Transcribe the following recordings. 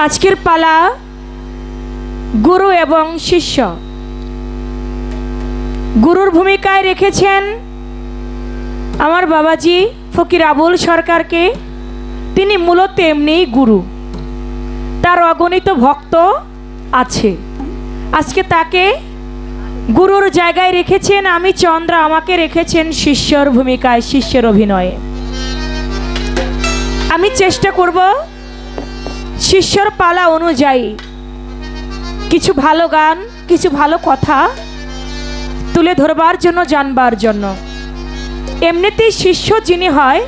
আজকের পালা গুরু এবং শিষ্য। গুরুর ভূমিকায় রেখেছেন আমার বাবাজি ফকির আবুল সরকারকে। তিনি মূলত এমনিই গুরু, তার অগণিত ভক্ত আছে। আজকে তাকে গুরুর জায়গায় রেখেছেন, আমি চন্দ্রা আমাকে রেখেছেন শিষ্যর ভূমিকায়, শিষ্যের অভিনয়ে। আমি চেষ্টা করব শিষ্যর পালা অনুযায়ী কিছু ভালো গান, কিছু ভালো কথা তুলে ধরবার জন্য, জানবার জন্য। এমনিতেই শিষ্য যিনি হয়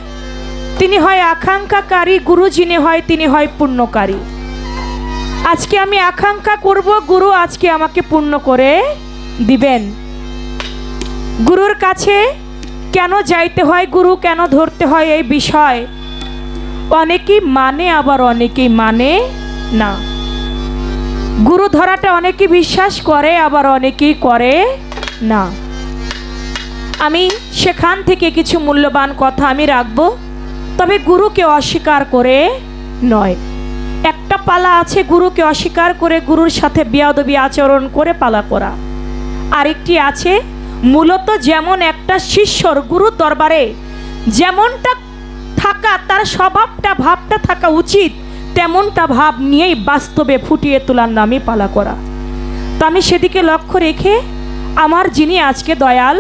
তিনি হয় আকাঙ্ক্ষাকারী, গুরু যিনি হয় তিনি হয় পূর্ণকারী। আজকে আমি আকাঙ্ক্ষা করব গুরু আজকে আমাকে পূর্ণ করে দিবেন। গুরুর কাছে কেন যাইতে হয়, গুরু কেন ধরতে হয়, এই বিষয় অনেকেই মানে আবার অনেকেই মানে না। গুরু ধরাটা অনেকে বিশ্বাস করে আবার অনেকেই করে না। আমি সেখান থেকে কিছু মূল্যবান কথা আমি রাখবো, তবে গুরুকে অস্বীকার করে নয়। একটা পালা আছে গুরুকে অস্বীকার করে, গুরুর সাথে বেয়াদবি আচরণ করে পালা করা। আরেকটি আছে মূলত যেমন একটা শিষ্যর গুরু দরবারে যেমনটা থাকা, তার স্বভাবটা ভাবটা থাকা উচিত, তেমনটা ভাব নিয়েই বাস্তবে ফুটিয়ে তোলার নামে পালা করা। তো আমি সেদিকে লক্ষ্য রেখে আমার যিনি আজকে দয়াল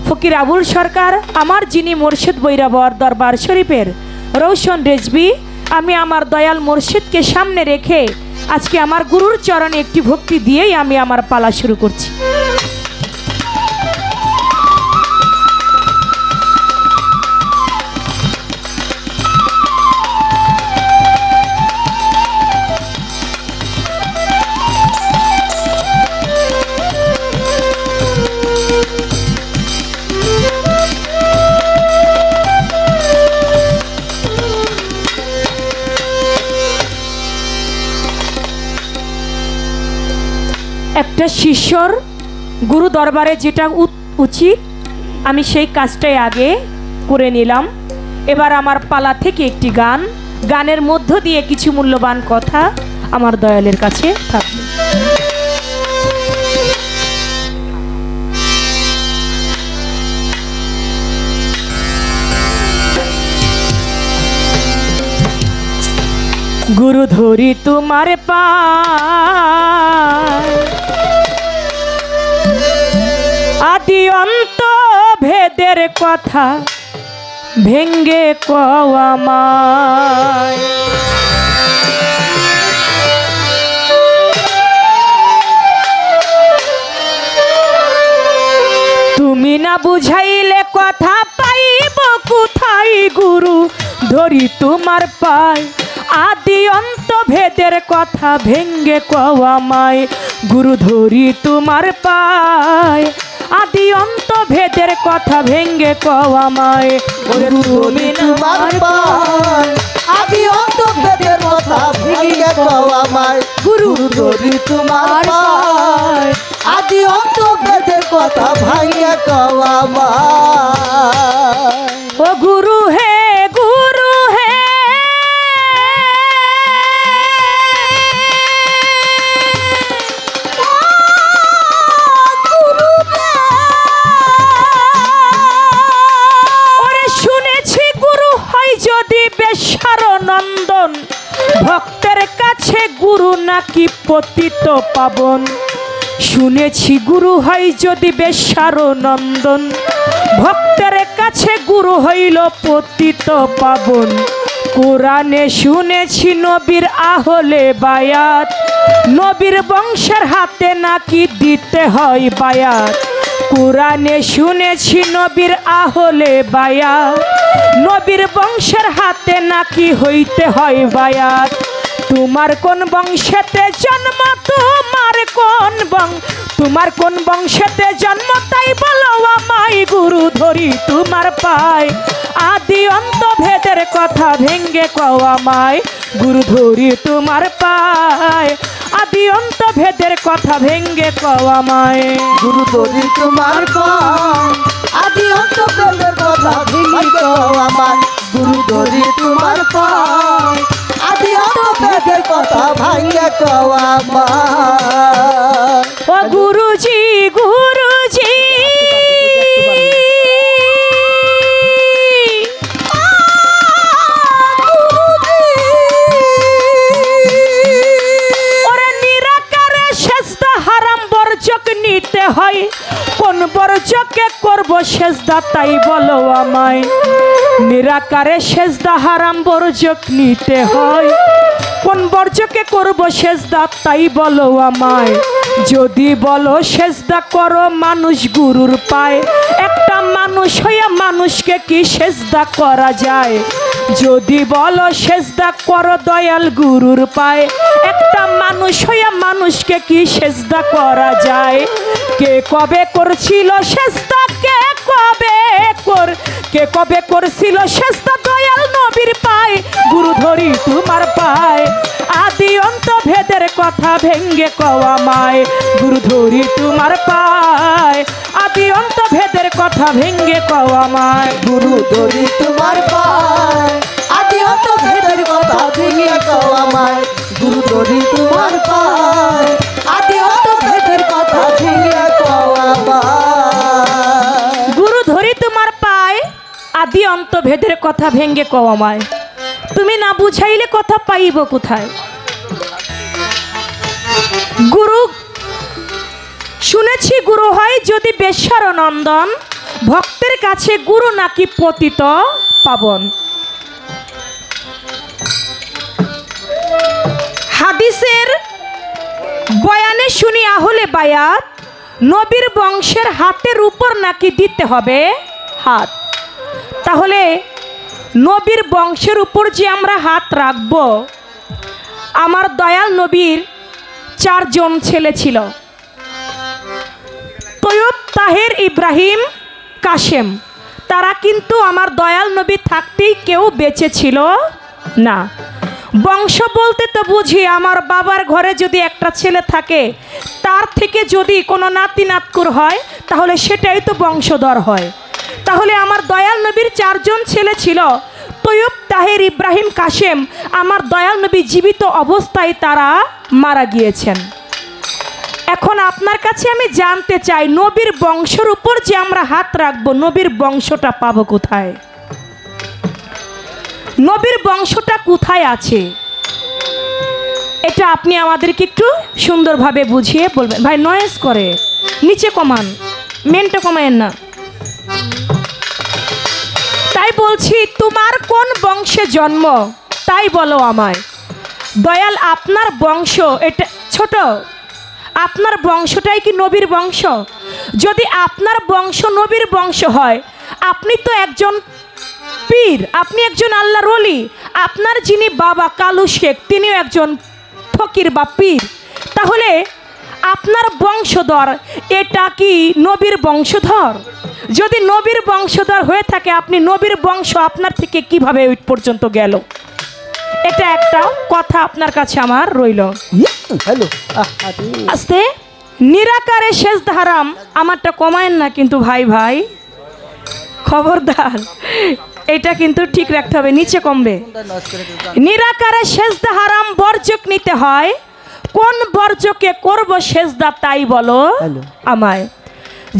ফকির আবুল সরকার, আমার যিনি মুর্শিদ বৈরাবর দরবার শরীফের রৌশন রেজবি, আমি আমার দয়াল মুর্শিদকে সামনে রেখে আজকে আমার গুরুর চরণে একটি ভক্তি দিয়েই আমি আমার পালা শুরু করছি। একটা শিষ্যর গুরু দরবারে যেটা উচিত আমি সেই কাজটাই আগে করে নিলাম। এবার আমার পালা থেকে একটি গান, গানের মধ্য দিয়ে কিছু মূল্যবান কথা আমার দয়ালের কাছে থাকবে। গুরু ধরি তোমার পায়, আদি অন্ত ভেদের কথা ভেঙ্গে কও আমায়। তুমি না বুঝাইলে কথা পাইব কোথায়, গুরু ধরি তোমার পায়, আদি অন্ত ভেদের কথা ভেঙ্গে কও আমায়। গুরু ধরি তোমার পায়, আদি অন্ত ভেদের কথা ভেঙ্গে কও আমায়। তুমি তোমার পায়, আদি অন্ত ভেদের কথা ভেঙ্গে কও আমায়। গুরু ধরি তোমার পায়, আদি অন্ত ভেদের কথা ভেঙ্গে কও আমায়। ও গুরু হে, গুরু হে, নন্দন ভক্তের কাছে গুরু নাকি পতিত পাবন। শুনেছি গুরু হয় যদি বেশ্যার নন্দন, ভক্তের কাছে গুরু হইল পতিত পাবন। কোরআনে শুনেছি নবীর আহলে বায়াত, নবীর বংশের হাতে নাকি দিতে হয় বায়াত। কোরআনে শুনেছি নবীর আহলে বায়াত, নবীর বংশের হাতে নাকি হইতে হয় বায়াত। তোমার কোন বংশেতে জন্ম, তোমার কোন বংশেতে জন্ম তাই বলো আমায়। গুরু ধরি তোমার পায়, আদি অন্ত ভেদের কথা ভেঙ্গে কও আমায়। গুরু ধরি তোমার পায়, আদি অন্ত ভেদের কথা ভেঙ্গে কও আমায়। গুরু ধরি তোমার পায়, আদি অন্ত ভেদের কথা ভেঙ্গে কও আমায়। গুরু ধরি তোমার পায়, আদি অন্ত বেদের কথা ভাঙ্গে কওয়া আমার ও গুরুজি গুরুজি ওরে নিরাকারে সেজদা হারাম বর্জক নিতে হয় কোন বর্জকে করব সেজদা তাই বলো আমায় নিরাকারে সেজদা হারাম বর্জক নিতে হয় কোন বর্জকে করব সেজদা তাই বলো আমায় যদি বলো সেজদা করো মানুষ গুরুর পায় একটা মানুষ হইয়া মানুষকে কি সেজদা করা যায় যদি বলো সেজদা করো দয়াল গুরুর পায় একটা মানুষ হইয়া মানুষকে কি সেজদা করা যায় কে কবে করছিল সেজদা কে কবে করছিল সেজদা দয়াল নবীর পায় গুরু ধরি তোমার পায় আদি অন্ত ভেদের কথা ভেঙ্গে কওয়া মায় গুরু ধরি তোমার পায় আদি অন্ত ভেদের কথা ভেঙ্গে কওয়া মায় গুরু ধরি তোমার পায় আদি অন্ত ভেদের কথা ভেঙ্গে কওয়া মায় গুরু ধরি তোমার পায় আদি অন্ত ভেদের কথা ভেঙ্গে কওয়া মায় গুরু ধরি তোমার পায় আদি অন্ত ভেদের কথা ভেঙ্গে কওয়া মায় তুমি না বুঝাইলে কথা পাইব কোথায় গুরু শুনেছি গুরু হয় যদি বেশ্যার নন্দন ভক্তের কাছে গুরু নাকি পতিত পাবন হাদিসের বয়ানে শুনি আহলে বায়াত নবীর বংশের হাতের উপর নাকি দিতে হবে হাত তাহলে নবীর বংশের উপর যে আমরা হাত রাখব আমার দয়াল নবীর 4 জন ছেলে ছিল তৈয়ব তাহের ইব্রাহিম কাশেম তারা কিন্তু আমার দয়াল নবী থাকতেই কেউ বেঁচে ছিল না বংশ বলতে তো বুঝি আমার বাবার ঘরে যদি একটা ছেলে থাকে তার থেকে যদি কোনো নাতি নাতকুর হয় তাহলে সেটাই তো বংশধর হয় তাহলে আমার দয়াল নবীর 4 জন ছেলে ছিল তৈয়ব তাহের ইব্রাহিম কাশেম আমার দয়াল নবী জীবিত অবস্থায় তারা মারা গিয়েছেন এখন আপনার কাছে আমি জানতে চাই নবীর বংশের উপর যে আমরা হাত রাখবো নবীর বংশটা পাবো কোথায় নবীর বংশটা কোথায় আছে এটা আপনি আমাদেরকে একটু সুন্দরভাবে বুঝিয়ে বলবেন ভাই নয়েজ করে নিচে কমান মেনটা কমায়েন না তাই বলছি তোমার কোন বংশে জন্ম তাই বলো আমায় দয়াল আপনার বংশ এটা ছোট আপনার বংশটাই কি নবীর বংশ যদি আপনার বংশ নবীর বংশ হয় আপনি তো একজন পীর আপনি একজন আল্লাহর ওলি আপনার যিনি বাবা কালু শেখ তিনিও একজন ফকির বা পীর তাহলে আপনার বংশধর এটা কি নবীর বংশধর যদি নবীর বংশধর হয়ে থাকে আপনি নবীর বংশ আপনার থেকে কিভাবে ওই পর্যন্ত গেল এটা একটা কথা আপনার কাছে আমার রইল হ্যালো আস্তে নিরাকারে সেজদা হারাম আমারটা কমায়েন না কিন্তু ভাই ভাই খবরদার এটা কিন্তু ঠিক রাখতে হবে নিচে কমবে নিরাকারে সেজদা হারাম বর্জক নিতে হয় কোন বর্জকে করব সেজদা তাই বলো আমায়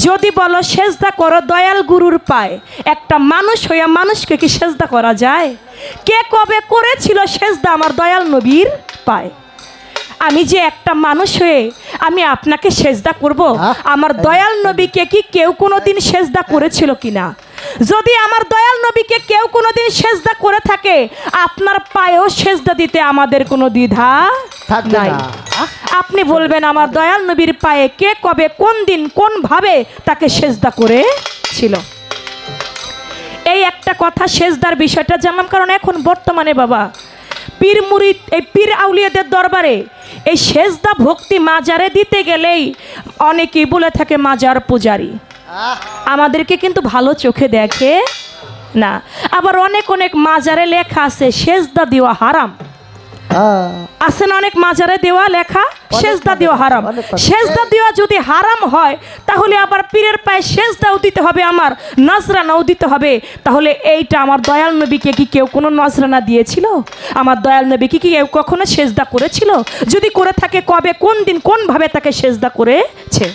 যদি বলো সেজদা করো দয়াল গুরুর পায় একটা মানুষ হইয়া মানুষকে কি সেজদা করা যায় কে কবে করেছিল সেজদা আমার দয়াল নবীর পায় আমি যে একটা মানুষ হয়ে আমি আপনাকে সেজদা করব আমার দয়াল নবীকে কি কেউ কোনোদিন সেজদা করেছিল কিনা যদি আমার দয়াল নবীকে কেউ কোনোদিন সেজদা করে থাকে আপনার পায়েও সেজদা দিতে আমাদের কোনো দ্বিধা নাই আপনি বলবেন আমার দয়াল নবীর পায়ে কে কবে কোন দিন কোন ভাবে তাকে সেজদা করেছিল এই একটা কথা সেজদার বিষয়টা জানলাম কারণ এখন বর্তমানে বাবা পীর মুরিদ এই পীর আউলিয়াদের দরবারে এই সেজদা ভক্তি মাজারে দিতে গেলেই অনেকেই বলে থাকে মাজার পূজারি আমাদেরকে কিন্তু ভালো চোখে দেখে না আবার অনেক অনেক মাজারে লেখা আছে সেজদা দেওয়া হারাম আছে না অনেক মাজারে দেওয়া লেখা সেজদা দেওয়া হারাম। অনেক কথা। সেজদা দেওয়া যদি হারাম হয় তাহলে আবার পীরের পায়ে সেজদাও দিতে হবে, আমার নজরানাও দিতে হবে। তাহলে এইটা আমার দয়াল নবীকে কি কেউ কোনো নজরানা দিয়েছিল? আমার দয়াল নবী কি কেউ কখনো সেজদা করেছিল? যদি করে থাকে কবে, কোন দিন, কোন ভাবে তাকে সেজদা করেছে?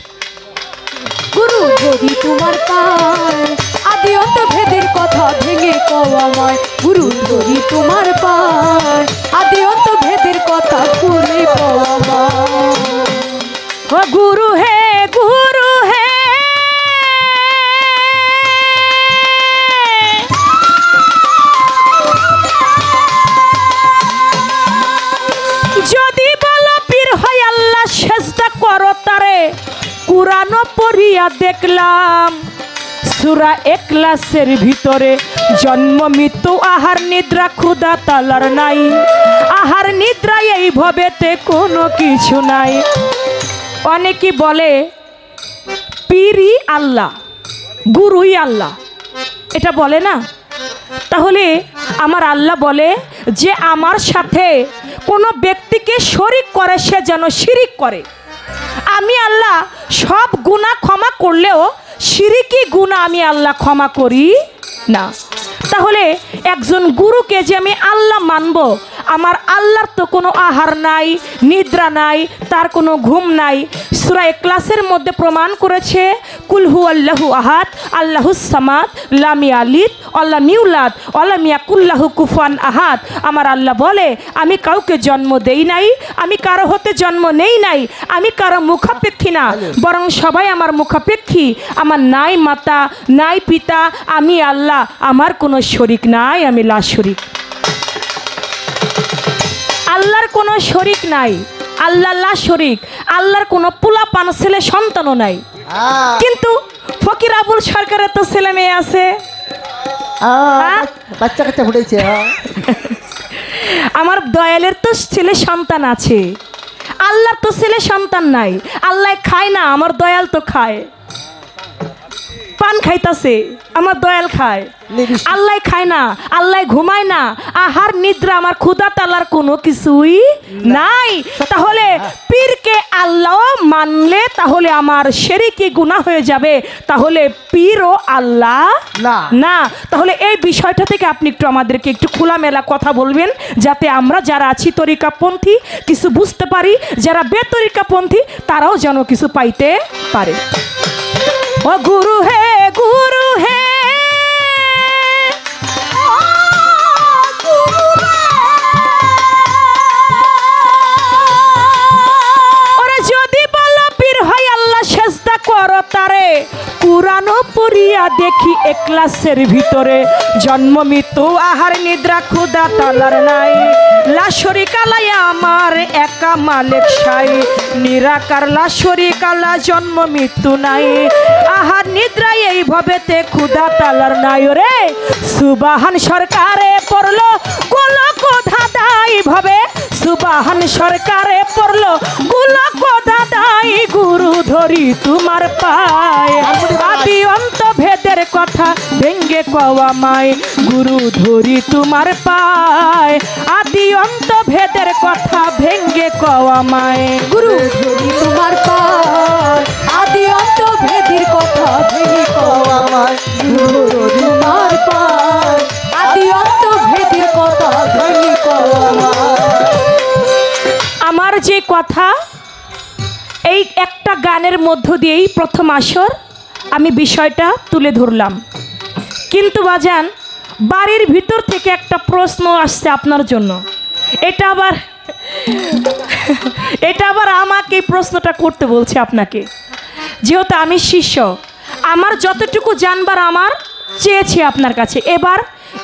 গুরু যদি তোমার পায় আদি অন্ত ভেদের কথা ভেঙে কও আমায়, গুরু যদি তোমার পায় আদি অন্ত ভেদের কথা খুলে কও আমায়। ও গুরু হে, গুরু হে, যদি বলো পীর হয় আল্লাহ সেজদা করো তারে, কুরআন পড়িয়া দেখলাম সূরা ইখলাসের ভিতরে জন্ম মৃত্যু আহার নিদ্রা ক্ষুধা তালার নাই, আহার নিদ্রা এই ভবেতে কোনো কিছু নাই। অনেকে বলে পীরই আল্লাহ, গুরুই আল্লাহ, এটা বলে না? তাহলে আমার আল্লাহ বলে যে আমার সাথে কোনো ব্যক্তিকে শরিক করে সে যেন শিরিক করে। আমি আল্লাহ সব গুনাহ ক্ষমা করলেও শিরিকি গুনাহ আমি আল্লাহ ক্ষমা করি না। তাহলে একজন গুরুকে যে আমি আল্লাহ মানব, আমার আল্লাহর তো কোনো আহার নাই, নিদ্রা নাই, তার কোনো ঘুম নাই। সূরা ইখলাসের মধ্যে প্রমাণ করেছে কুল হুয়াল্লাহু আহাদ আল্লাহুস সামাদ লাম ইয়ালিদ ওয়ালাম ইউলাদ ওয়ালাম ইয়াকুল লাহু কুফুয়ান আহাদ। আমার আল্লাহ বলে আমি কাউকে জন্ম দেই নাই, আমি কারো হতে জন্ম নেই নাই, আমি কারো মুখাপেক্ষী না, বরং সবাই আমার মুখাপেক্ষী। আমার নাই মাতা নাই পিতা, আমি আল্লাহ, আমার কোনো শরিক নাই, আমি লা শরিক। আল্লাহর কোনো শরিক নাই, আল্লাহ লা শরিক। আল্লাহর কোনো পোলা পান ছেলে সন্তানও নাই। কিন্তু ফকির আবুল সরকারের তো ছেলে মেয়ে আছে, বাচ্চা কাচ্চা ফুটেছে। আমার দয়ালের তো ছেলে সন্তান আছে, আল্লাহর তো ছেলে সন্তান নাই। আল্লাহ খায় না, আমার দয়াল তো খায়। পান খাইতাছে, আমার দয়াল খায়। আল্লাহ খায় না, আল্লাহ ঘুমায় না, আহার নিদ্রা আমার ক্ষুধা তালার কোনো কিছুই নাই। তাহলে পীরকে আল্লাহ মানলে তাহলে আমার শিরকি গুনাহ হয়ে যাবে। তাহলে পীরও আল্লাহ না। তাহলে এই বিষয়টা থেকে আপনি একটু আমাদেরকে একটু খোলামেলা কথা বলবেন, যাতে আমরা যারা আছি তরিকাপন্থী কিছু বুঝতে পারি, যারা বেতরিকাপন্থী তারাও যেন কিছু পাইতে পারে। ও গুরু হে, গুরু হে, ওরে যদি বলো পীর হয় আল্লাহ সেজদা করো তারে, কুরআন পড়িয়া দেখি ইখলাসের ভিতরে জন্ম মৃত্যু আহার নিদ্রা ক্ষুধা তালার নাই, লা শরিকা লাই আমার একা মালিক সাই, নিরাকার লা শরিকা লা জন্ম মৃত্যু নাই, আহার নিদ্রা এই ভবেতে ক্ষুধা তালার নাই। রে সুবাহান সরকারে পড়লো গোলক ধাঁধাই ভবে, সুবাহান সরকারে পড়লো গোলক ধাঁধাই, গুরু ধরি তোমার পায় আদি অন্ত ভেদের কথা ভেঙ্গে কওয়া মাই, গুরু ধরি তোমার পায় আদি অন্ত ভেদের কথা ভেঙ্গে কওয়া মাই, গুরু ধরি তোমার পায় আদি অন্ত ভেদের কথা ভেঙে কও আমায়, গুরু ধরি তোমার পায় আদি অন্ত ভেদের কথা ভেঙে কও আমায়। আমার যে কথা এই একটা গানের মধ্য দিয়েই প্রথম আসর আমি বিষয়টা তুলে ধরলাম। কিন্তু বাজান, বাড়ির ভিতর থেকে একটা প্রশ্ন আসছে আপনার জন্য। এটা আবার আমাকে প্রশ্নটা করতে বলছে আপনাকে, যেহেতু আমি শিষ্য, আমার যতটুকু জানবার আমার চেয়েছি আপনার কাছে। এবার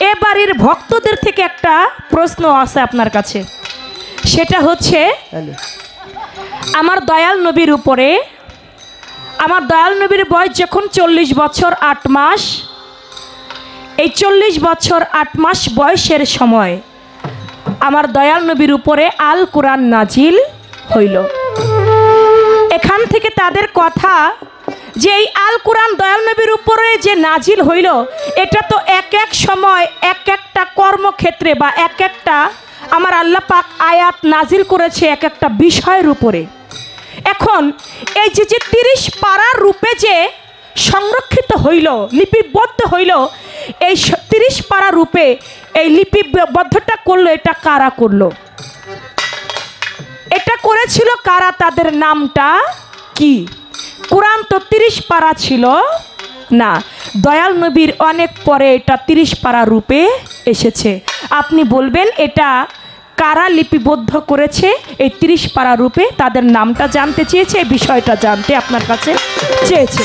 এ বাড়ির ভক্তদের থেকে একটা প্রশ্ন আছে আপনার কাছে। সেটা হচ্ছে আমার দয়াল নবীর উপরে, আমার দয়াল নবীর বয়স যখন 40 বছর 8 মাস, এই 40 বছর 8 মাস বয়সের সময় আমার দয়াল নবীর উপরে আল কোরআন নাজিল হইল। এখান থেকে তাদের কথা যে এই আল কোরআন দয়াল নবীর উপরে যে নাজিল হইল, এটা তো এক এক সময় এক একটা কর্মক্ষেত্রে বা এক একটা আমার আল্লাহ পাক আয়াত নাজিল করেছে এক একটা বিষয়ের উপরে। এখন এই যে 30 পারার রূপে যে সংরক্ষিত হইল, লিপিবদ্ধ হইল, এই 30 পারা রূপে এই লিপিবদ্ধটা করলো, এটা কারা করলো? এটা করেছিল কারা? তাদের নামটা কি? কোরআন তো 30 পারা ছিল না, দয়াল নবীর অনেক পরে এটা 30 পারা রূপে এসেছে। আপনি বলবেন এটা কারা লিপিবদ্ধ করেছে এই 30 পারা রূপে? তাদের নামটা জানতে চেয়েছে, এই বিষয়টা জানতে আপনার কাছে চেয়েছে।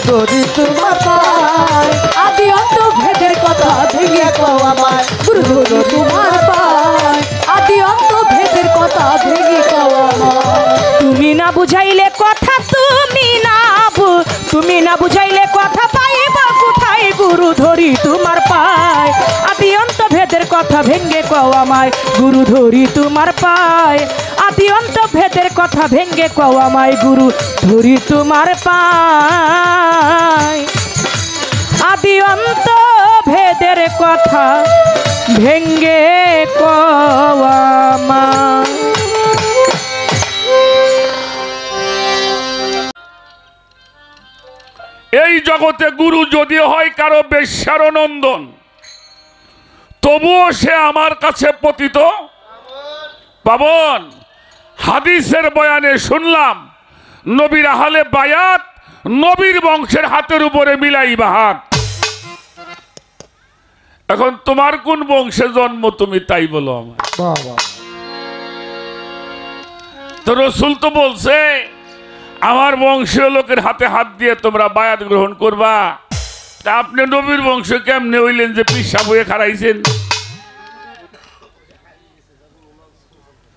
যদি তোমার পায় আদি অন্ত ভেদের কথা ভেঙে কও আমায়, গুরু যদি তোমার পায় আদি অন্ত ভেদের কথা ভেঙে কও আমায়। তুমি না বুঝাইলে কথা, তুমি না বুঝাইলে কথা পাইব কোথায়? গুরু ধরি তোমার পায় আদি অন্ত ভেদের কথা ভেঙ্গে কও আমায়, গুরু ধরি তোমার পায় আদি অন্ত ভেদের কথা ভেঙ্গে কও আমায়, গুরু ধরি তোমার পায় আদি অন্ত ভেদের কথা ভেঙ্গে কও আমায়। এই জগতে গুরু যদি হয় কারো বেশ্যার নন্দন, তবুও সে আমার কাছে পতিত পাবন। হাদিসের বয়ানে শুনলাম নবীর আহলে বায়াত নবীর বংশের হাতের উপরে মিলাইবা হাত। এখন তোমার কোন বংশে জন্ম তুমি তাই বলো আমার। তো রসুল তো বলছে আমার বংশীয় লোকের হাতে হাত দিয়ে তোমরা বায়াত গ্রহণ করবা। তা আপনি নবীর বংশ কেমনে হইলেন যে পিসা বয়ে খারাইছেন?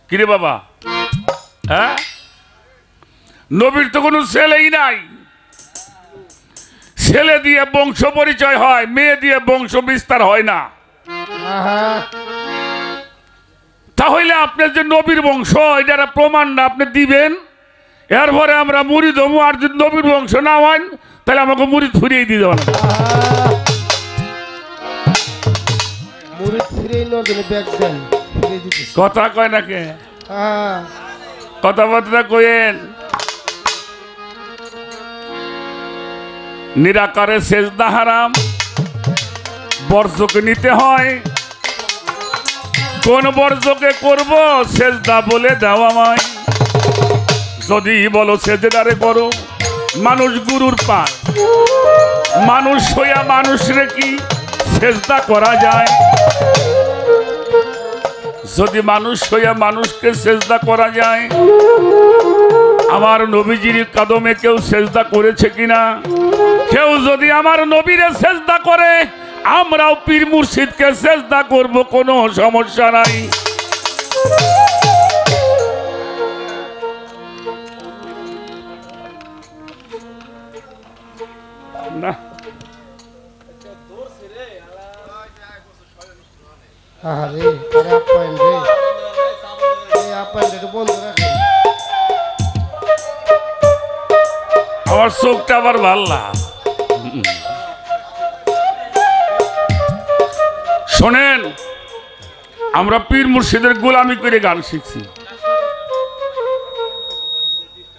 কিরে বাবা, হ্যাঁ? নবীর তো কোনো ছেলেই নাই। ছেলে দিয়ে বংশ পরিচয় হয়, মেয়ে দিয়ে বংশ বিস্তার হয় না। তাহলে আপনি যে নবীর বংশ এটা প্রমাণ না আপনি দিবেন, এরপরে আমরা মুড়ি দেবো। আর যদি নবীর বংশ না হয় তাহলে আমাকে মুড়ি ফুরিয়ে দিয়ে দেওয়া। কথা কয় নাকি? কথাবার্তা কয়েন। নিরাকারে সেজদা হারাম, বর্জকে নিতে হয়। কোন বর্জকে করব সেজদা বলে দেওয়া আমায়। যদি বলো সেজদারে করো, মানুষ গুরুর পায়। মানুষ হইয়া মানুষরে কি সেজদা করা যায়? যদি মানুষ হইয়া মানুষকে সেজদা করা যায়, আমার নবীজির কদমে কেউ সেজদা করেছে কিনা? কেউ যদি আমার নবীরে সেজদা করে, আমরাও পীর মুর্শিদকে সেজদা করব, কোনো সমস্যা নাই। না আমার চোখটা আবার ভাল্লা। শোনেন, আমরা পীর মুর্শিদের গোলামি করে গান শিখছি।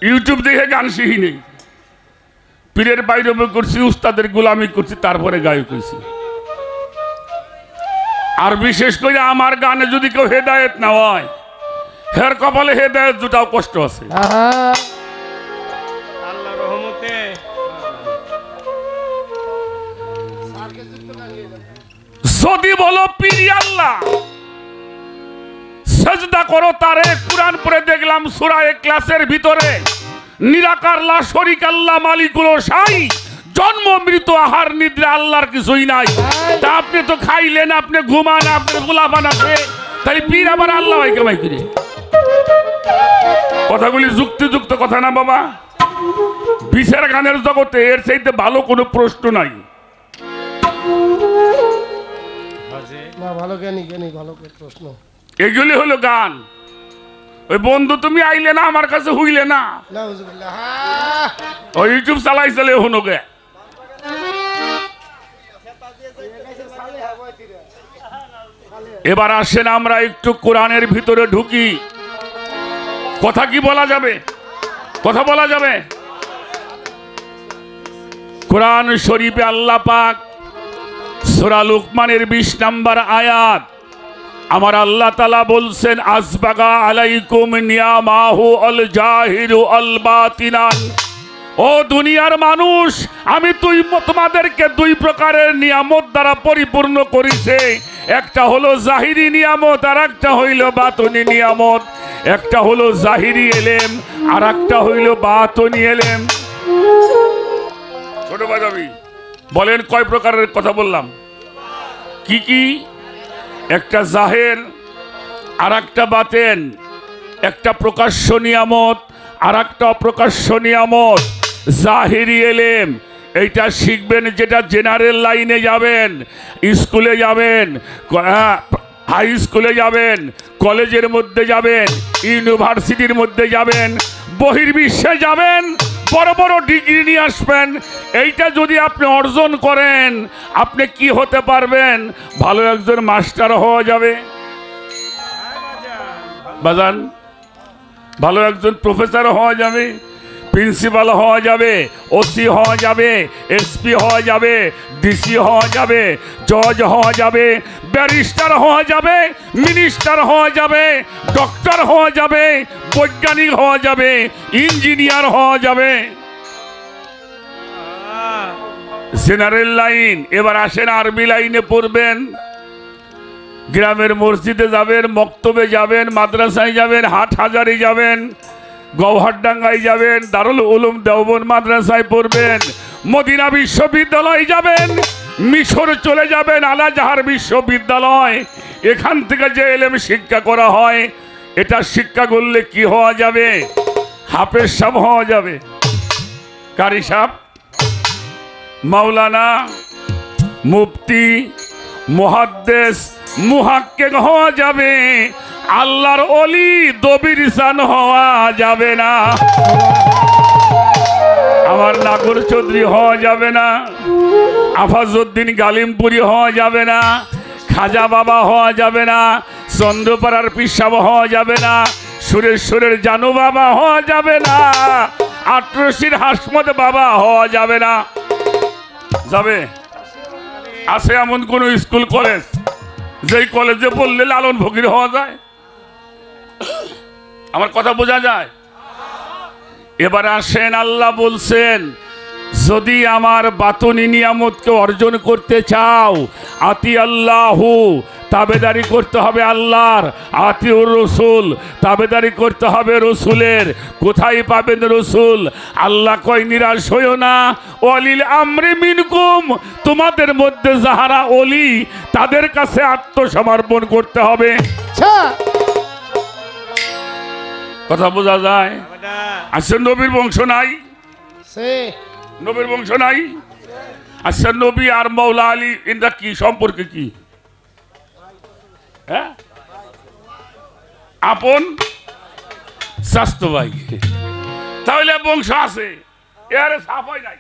ইউটিউব দেখে গান শিখি নেই। পীরের বাইরে করছি, উস্তাদের গোলামি করছি, তারপরে গায়ক হয়েছি। আর বিশেষ করে আমার গানে যদি কেউ হেদায়েত না হয়, হের কপালে হেদায়েত দুটাও কষ্ট আছে। আল্লাহর রহমতে যদি বলো পীর আল্লাহ, সেজদা করো তারে। কুরআন পড়ে দেখলাম সূরা ইখলাসের ভিতরে, নিরাকার লা শরীক আল্লাহ মালিকুল শাই, জন্ম মৃত্যু আহার নিদ্রা আল্লাহর কিছুই নাই। তা আপনি তো খাইলেন, আপনি ঘুমান, আপনি গোলাপান আছে, তাই পীর আবার আল্লাহ হয় কেমাই করে? কথাগুলি যুক্তিযুক্ত কথা না বাবা। বিচার গানের জগতে এর চাইতে ভালো কোনো প্রশ্ন নাই। এগুলি হলো গান। ওই বন্ধু তুমি আইলে না আমার কাছে হইলে না, ওই ইউটিউব চালাইছিলে হুনকে। এবার আসেন আমরা একটু কোরআনের ভিতরে ঢুকি। কথা কি বলা যাবে? কথা বলা যাবে? কোরআন শরীফে আল্লাহ পাক সূরা লুকমানের 20 নম্বর আয়াত আমার আল্লাহ তাআলা বলছেন, আসবাগা আলাইকুম নিয়ামাহু আল জাহিরু আল বাতিনান। ও দুনিয়ার মানুষ, আমি তোমাদেরকে 2 প্রকারের নিয়ামত দ্বারা পরিপূর্ণ করেছে। একটা হলো জাহিরি নিয়ামত, আর একটা হইল বাতনি নিয়ামত। একটা হলো জাহিরি এলেম, আর একটা হইল বাতনি এলেম। ছোট বাজাবি বলেন কয় প্রকারের কথা বললাম? কি কি? একটা জাহের, আর একটা বাতেন। একটা প্রকাশ্য নিয়ামত, আর একটা অপ্রকাশ্য নিয়ামত। জাহিরি এলেম এইটা শিখবেন, যেটা জেনারেল লাইনে যাবেন, স্কুলে যাবেন, হাই স্কুলে যাবেন, কলেজের মধ্যে যাবেন, ইউনিভার্সিটির মধ্যে যাবেন, বহির্বিশ্বে যাবেন, বড় বড় ডিগ্রি নিয়ে আসবেন। এইটা যদি আপনি অর্জন করেন, আপনি কি হতে পারবেন? ভালো একজন মাস্টার হওয়া যাবে বাজান, ভালো একজন প্রফেসর হওয়া যাবে, প্রিন্সিপাল হওয়া যাবে, ওসি হওয়া যাবে, এসপি হওয়া যাবে, ডিসি হওয়া যাবে, জজ হওয়া যাবে, ব্যারিস্টার হওয়া যাবে, মিনিস্টার হওয়া যাবে, ডক্টর হওয়া যাবে, বৈজ্ঞানিক হওয়া যাবে, ইঞ্জিনিয়ার হওয়া যাবে। General line. এবার আসেন আরবি লাইনে পড়বেন। গ্রামের মসজিদে যাবেন, মক্তবে যাবেন, মাদ্রাসায় যাবেন, হাটহাজারি যাবেন, গৌহারডাঙ্গায় যাবেন, দারুল উলুম দেওবন্দ মাদ্রাসায় পড়বেন, মদিনা বিশ্ববিদ্যালয় যাবেন, মিশর চলে যাবেন, আল আজহার বিশ্ববিদ্যালয়। এখান থেকে যে এলেম শিক্ষা করা হয়, এটা শিক্ষা করলে কি হওয়া যাবে? হাফেজ সাহেব হওয়া যাবে, কারি সাহেব, মাওলানা, মুফতি, মুহাদ্দিস, মুহাক্কিক হওয়া যাবে। আল্লাহর ওলি দবিরসান হওয়া যাবে না। আমার নাগর চৌধুরী হওয়া যাবে না, আফাজউদ্দিন গালিমপুরি হওয়া যাবে না, খাজা বাবা হওয়া যাবে না, চন্দ্রপাড়ার পিসাব হওয়া যাবে না, সুরেশ্বরের জানু বাবা হওয়া যাবে না, আটরশির হাসমত বাবা হওয়া যাবে না। যাবে? আছে এমন কোন স্কুল কলেজ যেই কলেজে বললে লালন ফকির হওয়া যায়? আমার কথা বোঝা যায়? এবার আসেন, আল্লাহ বলছেন, যদি আমার বাতনি নিয়ামতকে অর্জন করতে চাও, আতি আল্লাহু, তাবেদারি করতে হবে আল্লাহর, আতিউর রসুল, তাবেদারি করতে হবে রসুলের। কোথায় পাবেন রসুল? আল্লাহ কয় নিরাশ হইও না, ওয়ালিল আমরি মিনকুম, তোমাদের মধ্যে যাহারা ওলি তাদের কাছে আত্মসমর্পণ করতে হবে। কথা বোঝা যায়? আচ্ছা, নবীর বংশ নাই? নবীর বংশ নাই? আচ্ছা, নবী আর মৌলা আলী এটা কি সম্পর্কে? কি হ্যাঁ? আপন স্বাস্থ্য ভাই, তাহলে বংশ আছে, এর সাফাই নাই।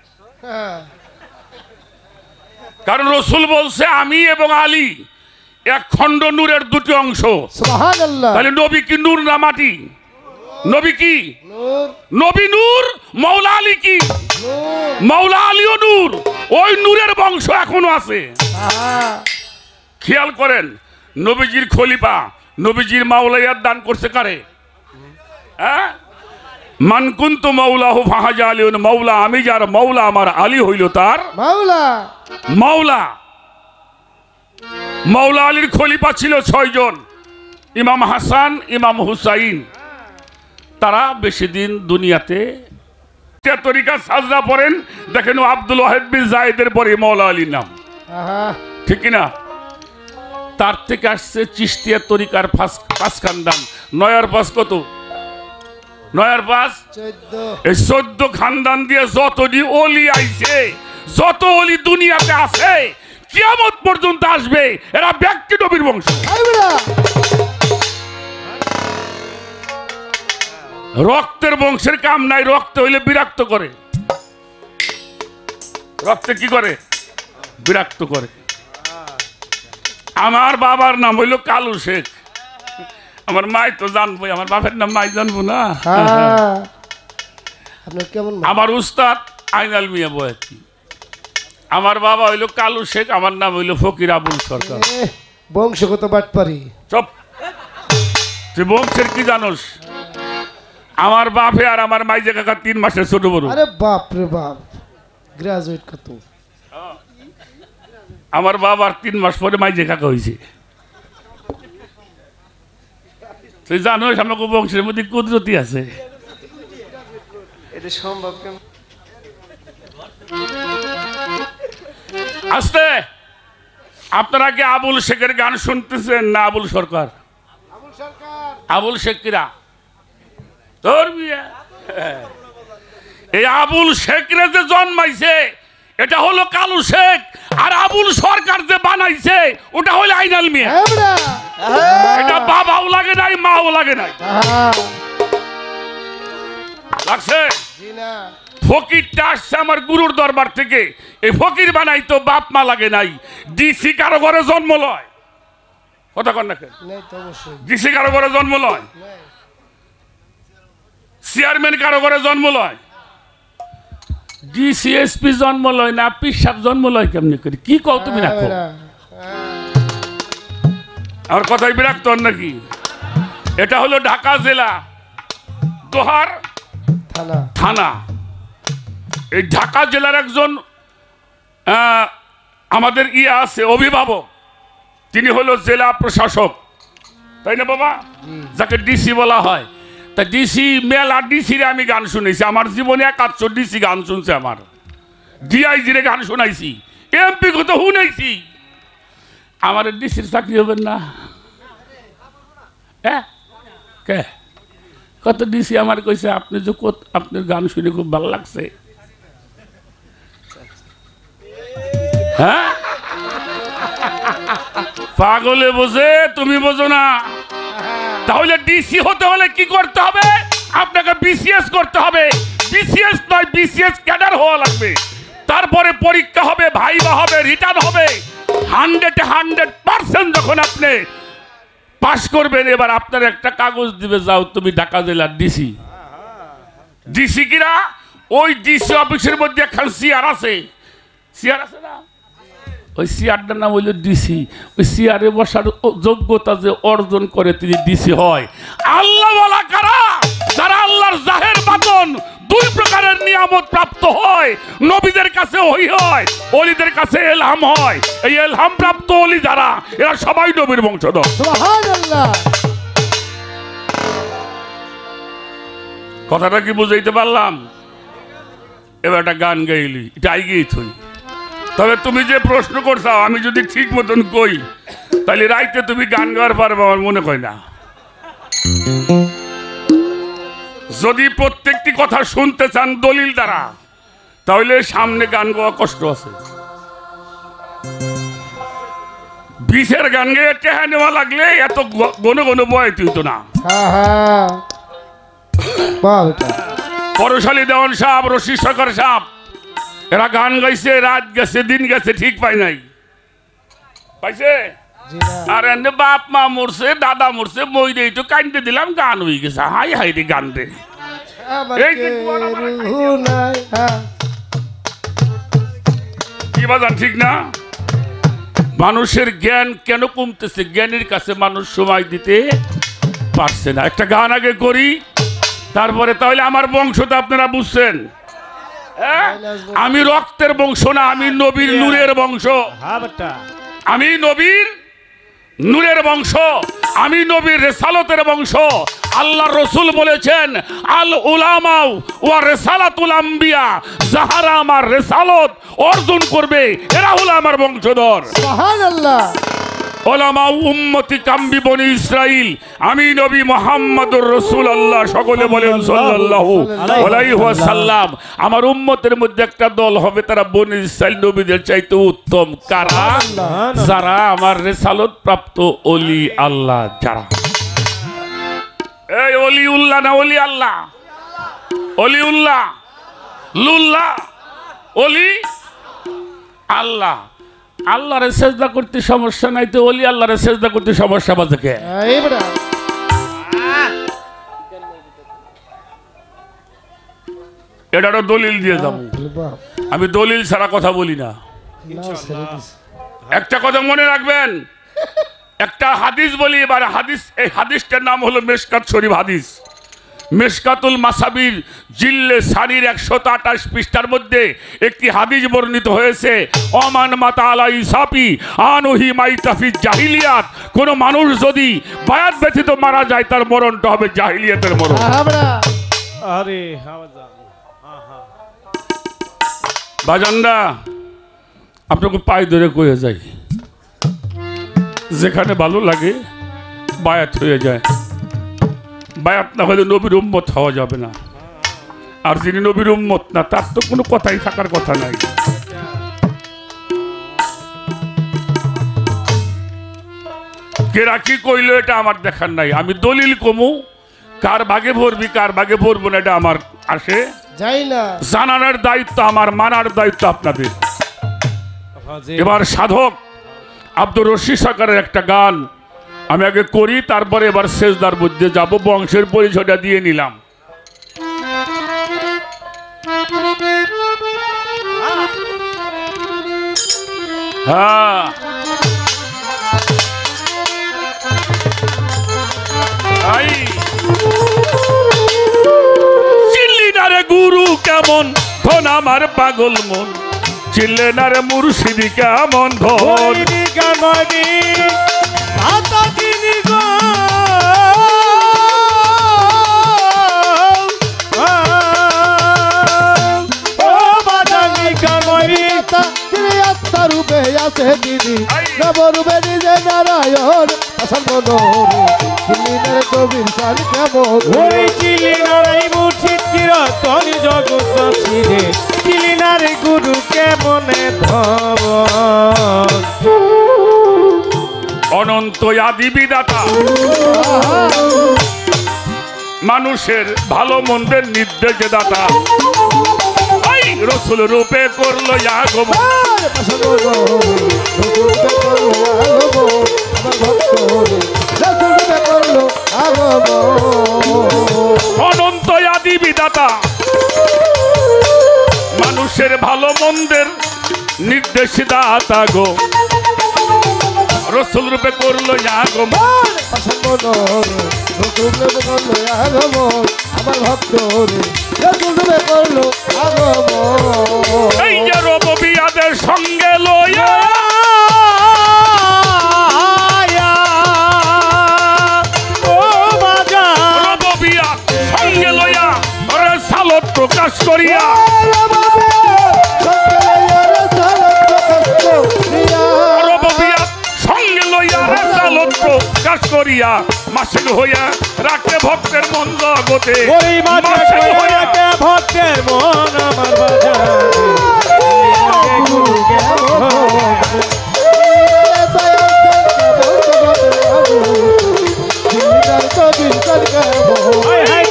কারণ রসুল বলছে আমি এবং আলী এক খণ্ড নূরের 2টি অংশ। সুবহানাল্লাহ। তাহলে নবী কি নূর না মাটি? নবী কি নূর? নবী নূর। মৌলা আলী কি নূর? মৌলা আলীও নূর। ওই নূরের বংশ এখনো আছে। খেয়াল করেন, নবীজির খলিফা, নবীজির মাওলায়াত দান করছে কারে? হ্যাঁ, মান কুনতু মাওলাহু ফাহাজা আলীউন, মাওলা আমি যার মাওলা, আমার আলী হইল তার মাওলা। মাওলা মাওলা আলীর খলিফা ছিল 6 জন, ইমাম হাসান, ইমাম হুসাইন। তারা বেশি দিন দুনিয়াতে তরিকা সাজদা পড়েন, দেখেন আব্দুল ওয়াহিদ বিন জায়েদের পরে মাওলা আলীর নাম, ঠিক কিনা? তার থেকে আসছে চিশতিয়া তরিকার 5 খানদান। 9 আর 5 কত? 9 আর 5 14। এই 14 খানদান দিয়ে যতটি ওলি আইছে, যত ওলি দুনিয়াতে আছে, কিয়ামত পর্যন্ত আসবে, এরা ব্যক্তি নবীর বংশ। রক্তের বংশের কাম নাই, রক্ত হইলে বিরক্ত করে। রক্তে কি করে? বিরক্ত করে। আমার বাবার নাম হইল কালু শেখ। আমার মাই তো জানবো, আমার বাপের নাম মাই জানবো না। হ্যাঁ আপনার কেমন ভাই? আমার উস্তাদ আইনাল মিয়া বয়াতি। আমার বাবা হইল কালু শেখ, আমার নাম হইল ফকির আবুল সরকার। বংশগত বাটপারি। চপ, তুই বংশের কি জানোস? আমার বাপে আর আমার মাইজে কাকা 3 মাসের ছোট বড়। আরে বাপ রে বাপ, গ্রাজুয়েট কত? আমার বাবার 3 মাস পরে মাইজে কাকা হয়েছে। তুই জানোস আমাকে বংশের মধ্যে কুদরতি আছে। এটা সম্ভব কেন? আস্তে, আপনারা কি আবুল শেখের গান শুনতেছেন না আবুল সরকার? আবুল শেখ কিরা তোর বিয়ে? এই আবুল শেখরে যে জন্মাইছে এটা হলো কালু শেখ, আর আবুল সরকার যে বানাইছে ওটা হলো আইনাল মিয়া। এটা বাবাও লাগে নাই, মাও লাগে নাই। লাগছে? ফকিরটা আসছে আমার গুরুর দরবার থেকে। এই ফকির বানাই তো বাপ মা লাগে নাই। ডিসি কারো ঘরে জন্ম লয়, কথা কন না কেন? ডিসি কারো ঘরে জন্ম লয়, চেয়ারম্যান কারো ঘরে জন্ম লয়, ডিসিএসপি জন্ম লয় না, পিসাব জন্ম লয় কেমনি করে? কি কও তুমি না কও? আমার কথাই বিরক্ত হন নাকি? এটা হলো ঢাকা জেলা দোহার থানা। এই ঢাকা জেলার একজন আমাদের আছে অভিভাবক, তিনি হলো জেলা প্রশাসক, তাই না বাবা? যাকে ডিসি বলা হয়। তা ডিসি মেলা ডিসিরে আমি গান শুনেছি আমার জীবনে, 1-800 ডিসি গান শুনছে আমার। ডিআইজিরে গান শোনাইছি, এমপি কত শুনাইছি। আমার ডিসির চাকরি হবেন না? হ্যাঁ, কে কত ডিসি আমার কইছে আপনি যে আপনার গান শুনে খুব ভালো লাগছে। হ্যাঁ, পাগলে বোঝে, তুমি বোঝো না। তাহলে ডিসি হতে হলে কি করতে হবে? আপনাকে বিসিএস করতে হবে। বিসিএস নয়, বিসিএস ক্যাডার হওয়া লাগবে। তারপরে পরীক্ষা হবে, ভাইবা হবে, রিটার্ন হবে। 100% যখন আপনি পাশ করবেন, এবার আপনার একটা কাগজ দিবে, যাও তুমি ঢাকা জেলার ডিসি। ডিসি কিরা? ওই ডিসি অফিসের মধ্যে এখন চেয়ার আছে, চেয়ার আছে না? ওই চেয়ারটার নাম হইল ডিসি। ওই চেয়ারে বসার যোগ্যতা যে অর্জন করে তিনি ডিসি হয়। আল্লাহ ওয়ালা কারা? যারা আল্লাহর জাহের বাদন 2 প্রকারের নিয়ামত প্রাপ্ত হয়। নবীদের কাছে ওহী হয়, ওলিদের কাছে ইলহাম হয়। এই ইলহাম প্রাপ্ত ওলি যারা, এরা সবাই নবীর বংশধর। সুবহানাল্লাহ। কথাটা কি বুঝাইতে পারলাম? এবার একটা গান গাইলি, এটা আইগেই থই। তবে তুমি যে প্রশ্ন করছো, আমি যদি ঠিক মতন কই তাহলে রাইতে তুমি গান গাওয়ার পারবে, আমার মনে হয় না। যদি প্রত্যেকটি কথা শুনতে চান দলিল দ্বারা, তাহলে সামনে গান গাওয়া কষ্ট আছে। বিশের গান গেয়ে টেহা নেওয়া লাগলে এত ঘন ঘন বয় তুই তো না। পরশালী দেওয়ান সাহেব, রশিদ সরকার সাহেব, এরা গান গাইছে, রাত গেছে, দিন গেছে, ঠিক পাই নাই, পাইছে? আর এনে বাপ মা মরছে, দাদা মরছে, মই রে তো কান্দে দিলাম, গান হয়ে গেছে। হাই হাই রে গান রে। কি বাজান, ঠিক না? মানুষের জ্ঞান কেন কমতেছে? জ্ঞানের কাছে মানুষ সময় দিতে পারছে না। একটা গান আগে করি, তারপরে তাহলে আমার বংশটা আপনারা বুঝছেন। আমি রক্তের বংশ না, আমি নবীর নূরের বংশ। আমি নবীর নূরের বংশ, আমি নবীর রিসালাতের বংশ। আল্লাহর রাসূল বলেছেন, আল উলামাউ ওয়া রিসালাতুল আম্বিয়া, যাহারা আমার রিসালাত অর্জন করবে এরা হলো আমার বংশধর। সুবহানাল্লাহ। ওলামা উম্মতি কাম্বি বনি ইসরাইল, আমি নবী মুহাম্মদুর রাসূলুল্লাহ, সকলে বলেন সাল্লাল্লাহু আলাইহি ওয়াসাল্লাম। আমার উম্মতের মধ্যে একটা দল হবে, তারা বনি ইসরাইল নবীদের চাইতে উত্তম। কারা? যারা আমার রিসালাত প্রাপ্ত ওলি আল্লাহ। যারা এই ওলিউল্লাহ না ওলি আল্লাহ, ওলিউল্লাহ, লুল্লাহ, ওলি আল্লাহ। আল্লাহরে সেজদা করতে সমস্যা নাই তো ওলি আল্লাহরে সেজদা করতে সমস্যা বাজে কে? এই বেটা এটারও দলিল দিয়ে যাবো। বাপ আমি দলিল ছাড়া কথা বলি না। না ছেড়ে দিস একটা কথা মনে রাখবেন, একটা হাদিস বলি এবার। হাদিস, এই হাদিসটার নাম হলো মেশকাত শরীফ হাদিস। মেশকাতুল মাসাবির জিল্লে সারির 128 পৃষ্ঠার মধ্যে একটি হাদিস বর্ণিত হয়েছে। অমান মাতা আলা ইসাফি আনহি মাইতাফি জাহিলিয়াত। কোন মানুষ যদি বায়াত ব্যতীত মারা যায় তার মরণটা হবে জাহিলিয়াতের মরণ। আমরা আরে বাজানরা আপনাকে পায়ে ধরে কয়ে যাই, যেখানে ভালো লাগে বায়াত হয়ে যায়। বায়াত না হলে নবীর উম্মত হওয়া যাবে না। আর যিনি নবীর উম্মত না তার তো কোনো কথাই থাকার কথা নাই। কেরা কি কইল এটা আমার দেখার নাই। আমি দলিল কমু, কার ভাগে ভরবি কার ভাগে ভরবো না এটা আমার আসে যাই না। জানানোর দায়িত্ব আমার, মানার দায়িত্ব আপনাদের। এবার সাধক আব্দুর রশিদ সরকারের একটা গান আমি আগে করি, তারপরে এবার সেজদার মধ্যে যাব। বংশের পরিচয়টা দিয়ে নিলাম। হ্যাঁ চিল্লি না রে গুরু কেমন ধন আমার পাগল মন, চিল্লে না রে মুর্শিদি কেমন ধন। রূপে আছে দিদি নবরূপে নিজে নারায়ণ আসান মনোহরে চিলিনের কবির সান কেমন ওরে চিলিনার মুর্শিদ চিরতন জগৎ ছিরে চিলিনার গুরু কেমনে ধব অনন্ত আদি বিধাতা মানুষের ভালো মন্দের নির্দেশ দাতা। রসুল রূপে করলো আগমন, আসান মনোহরে রূপে করলো আগমন আমার ভক্ত হরে রূপে করলো আগমন। অনন্ত আদি বিধাতা মানুষের ভালো মন্দের নির্দেশ দাতা গো, রসুল রূপে করলো আগমন। আসান মনোহরে রূপে করলো আগমন আমার ভক্ত হরে রূপে করলো আগমন। এই যে রবিয়াদের সঙ্গে লইয়া রবিয়া সঙ্গে লইয়া ওরে সালত প্রকাশ করিয়া রবিয়া সঙ্গে লইয়া রে সালত প্রকাশ করিয়া মাসিক হইয়া রাখে ভক্তের মন জগতে। ওই মাঝে মাসিক হইয়া ভক্তের মন আমার বাজারে গুরু কেমন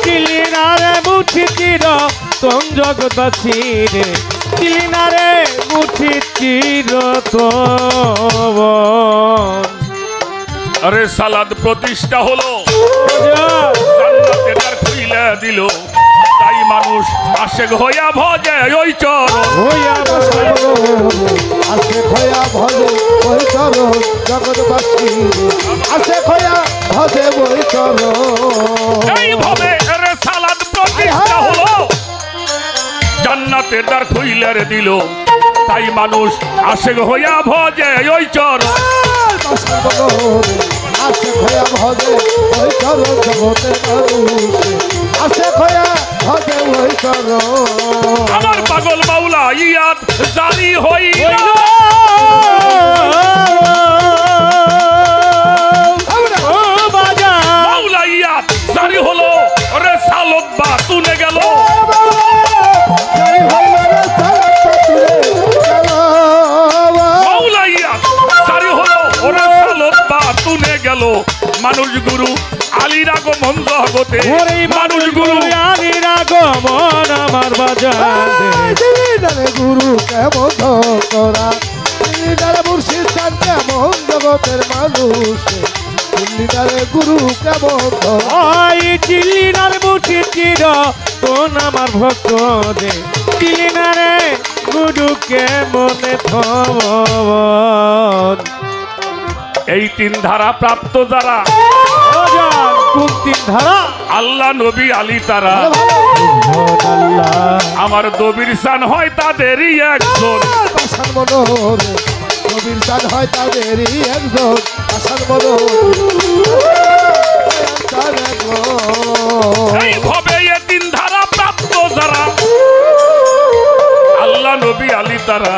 চিলিনারে মুঠি চির তোম জগৎ ছিরে চিলিনারে মুঠি চির তোম আরে সালাদ প্রতিষ্ঠা হলো, জান্নাতে দ্বার খুইলা দিল, তাই মানুষ আশেক হইয়া ভজে ওই চরণ। আসে খয়া ভজে ওই চরণ জগৎবাসী আসে খয়া ভজে ওই চরণ। এইভাবে রে সালাদ প্রতিষ্ঠা হলো, জান্নাতের দ্বার খুইলা দিল, তাই মানুষ আশেক হইয়া ভজে ওই চরণ। আসে খয়া ভজে ওই চরণ জগতের মানুষে আসে খয়া ভজে ওই চরণ। আমার পাগল মাওলা ইয়াদ জারি হইল, মাওলা ইয়াদ জারি হলো, রে সালত বা তুলে গেল। মাওলা ইয়াদ জারি হলো, রে সালত বা তুলে গেল। মানুষ গুরু আলীর আগমন জগতে, মানুষ গুরু আলীর আগমন আমার বাজারে গুরু কেমন করা জগতের মানুষ দিল্লিদারে গুরু কেমন ওই চিলিনার বুঝি চির কোন আমার ভক্ত দে চিলিনারে গুরুকে মনে ধন। এই তিন ধারা প্রাপ্ত যারা কোন তিন ধারা? আল্লাহ নবী আলী তারা আল্লাহ আমার দবির সান হয় তাদেরই একজন। আসান মনোহর নবীর চাঁদ হয় তাদেরই একজন আসান মনোহর এইভাবে এ তিন ধারা প্রাপ্ত যারা আল্লাহ নবী আলী তারা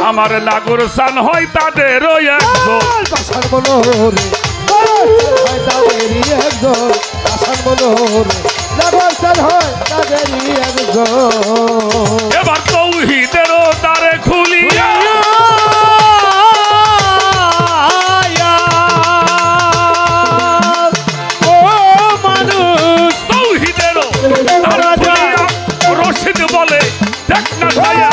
আমার নাগর সান হয় তাদেরও একজন। আসান মনোহর হয় তাদেরই একজন আসান মনোহর নগর চাঁদ হয় তাদেরই একজন। এবার তৌহিদেরও দ্বারে খুলিয়া ও মানুষ তৌহিদেরও দ্বারে খুলিয়া রশিদ বলে দেখ না যাইয়া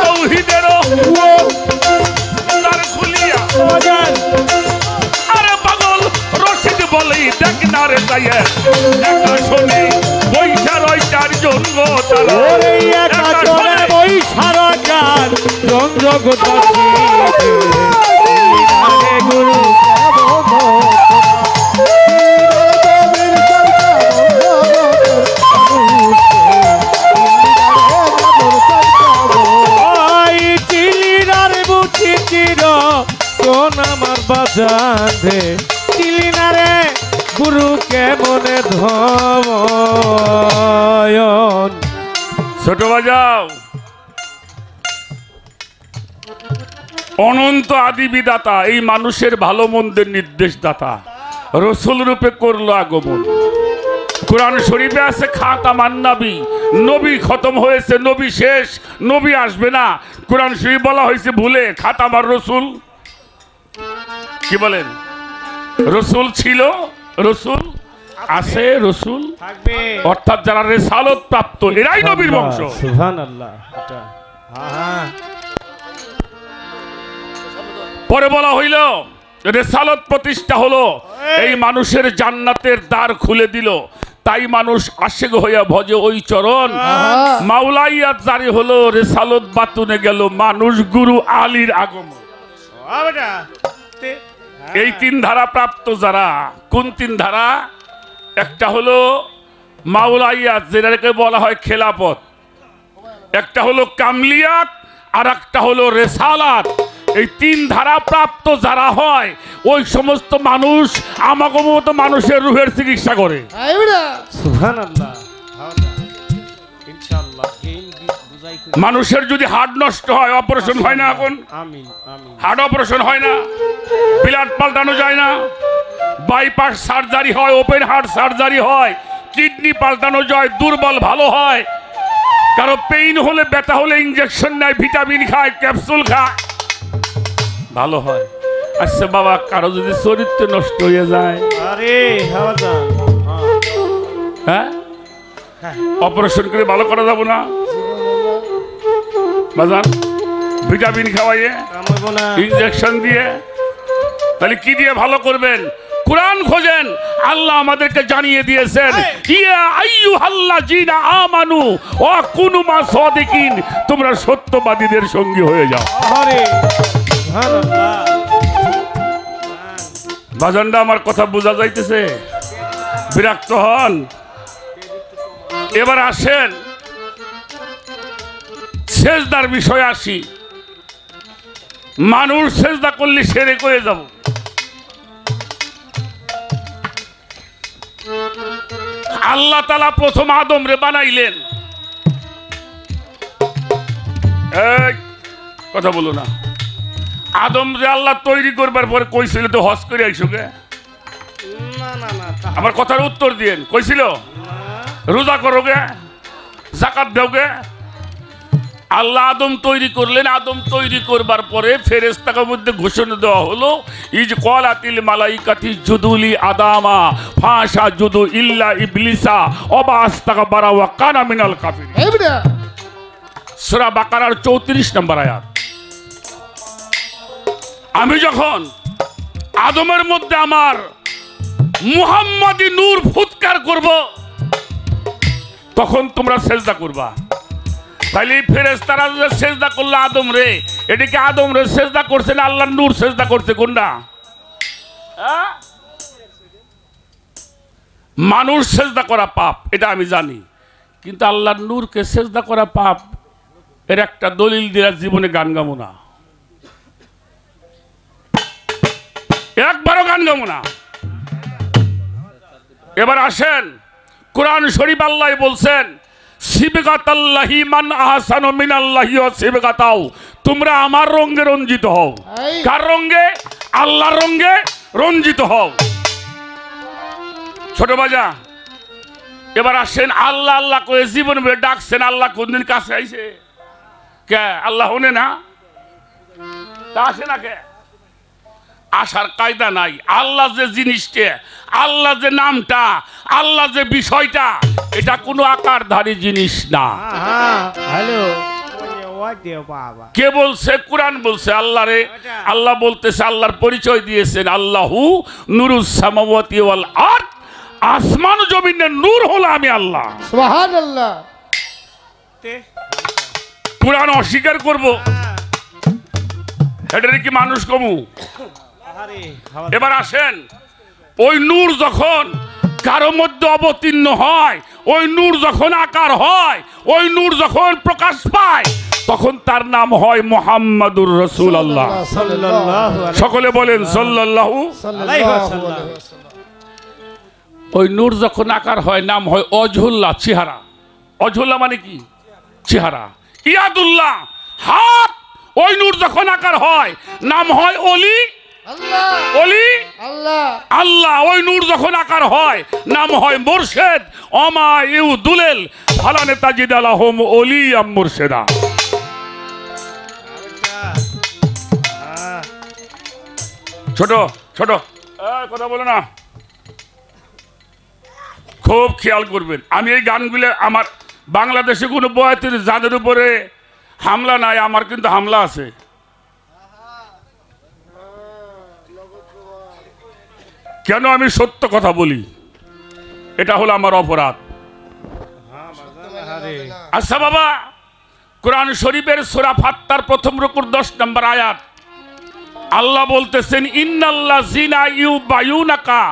তৌহিদেরও দ্বারে খুলিয়া আরে পাগল রশিদ বলেই দেখ না রে যাইয়া দেখা শুনি বৈশা রয় চারজন গো তারা ওরে একা দেখা চলে শুনি বই সারা গান জগৎ গুরু ওই চিলিনার বুঝি চির কোন আমার বাজান রে চিলিনারে গুরুকে মনে ধন। ছোট বাজাও অনন্ত আদি বিদাতা এই মানুষের ভালো মন্দের নির্দেশ দাতা রসুল রূপে করলো আগমন। কোরআন শরীফে আছে খাতামান নবী, নবী খতম হয়েছে, নবী শেষ, নবী আসবে না। কোরআন শরীফ বলা হয়েছে ভুলে খাতামার রসুল। কি বলেন? রসুল ছিল, রসুল আছে, রসুল থাকবে অর্থাৎ যারা রেসালত প্রাপ্ত এরাই নবীর বংশ। সুবহানাল্লাহ। এটা হ্যাঁ পরে বলা হইল রেসালত প্রতিষ্ঠা হলো, এই মানুষের জান্নাতের দ্বার খুলে দিল, তাই মানুষ আশেক হইয়া ভজে ওই চরণ। মাওলাইয়াত জারি হলো, রেসালত বাতুনে গেল, মানুষ গুরু আলীর আগমন। এই তিন ধারা প্রাপ্ত যারা, কোন তিন ধারা? একটা হলো মাওলাইয়াত যেটাকে বলা হয় খেলাপথ, একটা হলো কামলিয়াত, আর একটা হলো রেসালাত। এই তিন ধারা প্রাপ্ত যারা হয় ওই সমস্ত মানুষ আমাকে মতো মানুষের রুহের চিকিৎসা করে। সুবহানাল্লাহ। ইনশাআল্লাহ মানুষের যদি হার্ট নষ্ট হয় অপারেশন হয় না, এখন আমিন আমিন হার্ট অপারেশন হয় না, ব্লাড পাল্টানো যায় না, বাইপাস সার্জারি হয়, ওপেন হার্ট সার্জারি হয়, কিডনি পাল্টানো যায়, দুর্বল ভালো হয়, কারো পেইন হলে ব্যথা হলে ইঞ্জেকশন নেয়, ভিটামিন খায়, ক্যাপসুল খায়, ভালো হয়। আচ্ছা বাবা, কারো যদি চরিত্র নষ্ট হয়ে যায়, আরে হাওয়াজান হ্যাঁ অপারেশন করে ভালো করা যাব না বাজান? ভিটামিন খাওয়াইয়ে, কামড়বো না। ইঞ্জেকশন দিয়ে, তাহলে কি দিয়ে ভালো করবেন? কোরআন খোঁজেন। আল্লাহ আমাদেরকে জানিয়ে দিয়েছেন, ইয়া আইয়ুহাল্লাযীনা আমানু ওয়া কুনু মা সাদিকিন, তোমরা সত্যবাদীদের সঙ্গী হয়ে যাও। আরে সুবহানাল্লাহ। বাজানটা আমার কথা বোঝা যাইতেছে? বিরক্ত হন? এবার আসেন সেজদার বিষয়ে আসি। মানুষ সেজদা করলে সেরে করে যাব। আল্লাহ তাআলা প্রথম আদম রে বানাইলেন, এই কথা বলো না, আদম যে আল্লাহ তৈরি করবার পরে কইছিল তো হজ করে আইসো গে? না না না আমার কথার উত্তর দিয়েন। কইছিল রোজা করো গে, যাকাত দেও গে? আল্লাহ আদম তৈরি করলেন। আদম তৈরি করবার পরে ফেরেশতাদের মধ্যে ঘোষণা দেওয়া হলো, ইজ ক্বালাতিল মালাইকাতি জুদুলি আদামা ফাসাজুদু ইল্লা ইবলিসা ওয়া আস্তাগফারা ওয়া কানা মিনাল কাফিরিন। সূরা বাকারার 34 নম্বর আয়াত। আমি যখন আদমের মধ্যে আমার মুহাম্মাদি নূর ফুৎকার করব, তখন তোমরা সেজদা করবা। তাইলে ফেরেশতারা যে সেজদা করলো আদম রে, এদিকে আদম রে সেজদা করছে না আল্লাহর নূর সেজদা করছে? কোনটা? মানুষ সেজদা করা পাপ, এটা আমি জানি, কিন্তু আল্লাহর নূরকে সেজদা করা পাপ এর একটা দলিল দিয়ে জীবনে গান গাবো না, একবারও গান গাবো না। এবার আসেন, কোরআন শরীফ আল্লাহ বলছেন, সিবগাতাল্লাহি মান আহসানু মিনাল্লাহি ওয়া সিবগাতাও, তোমরা আমার রঙে রঞ্জিত হও। কার রঙে? আল্লাহর রঙে রঞ্জিত হও। ছোট বাজা, এবার আসেন, আল্লাহ আল্লাহ করে জীবন ডাকছেন, আল্লাহ কোনদিন কাছে আইছে? কে? আল্লাহ হনে না, তা আসে না কে? আসার কায়দা নাই। আল্লাহ যে জিনিসটা, আল্লাহ যে নামটা, আল্লাহ যে বিষয়টা, এটা কোনো আকারধারী জিনিস না। হ্যালো, বাবা কে বলছে? কোরআন বলছে। আল্লাহ রে, আল্লাহ বলতেছে, আল্লাহর পরিচয় দিয়েছেন, আল্লাহু নুরুস সামাওয়াতি ওয়াল আরদ, আসমান জমিনের নূর হলো আমি আল্লাহ। সুবহানাল্লাহ। কোরআন অস্বীকার করব, এটারে কি মানুষ কমু? এবার আসেন, ওই নূর যখন কারো মধ্যে অবতীর্ণ হয়, ওই নূর যখন আকার হয়, ওই নূর যখন প্রকাশ পায়, তখন তার নাম হয় মুহাম্মাদুর রাসূলুল্লাহ। সকলে বলেন সাল্লাল্লাহু আলাইহি ওয়াসাল্লাম। ওই নূর যখন আকার হয়, নাম হয় অজহুল্লাহ, চেহারা। অজহুল্লাহ মানে কি? চেহারা। ইয়াদুল্লাহ, হাত। ওই নূর যখন আকার হয়, নাম হয় অলি। অলি আল্লাহ। ওই নূর যখন আকার হয়, নাম হয় মুর্শেদ। অমা ইউ দুলেল ফালানে তাজিদ আলাহুম ওলিয়াম মুর্শেদা। ছোট ছোট কথা বলো না, খুব খেয়াল করবেন। আমি এই গানগুলো, আমার বাংলাদেশে কোনো বয়াতির যাদের উপরে হামলা নাই, আমার কিন্তু হামলা আছে। কেন? আমি সত্য কথা বলি, এটা হলো আমার অপরাধ। আচ্ছা বাবা, কোরআন শরীফের সূরা ফাত্তার প্রথম রুকুর 10 নম্বর আয়াত, আল্লাহ বলতেছেন, ইন্নাল্লাযিনা ইউবায়ুনাকা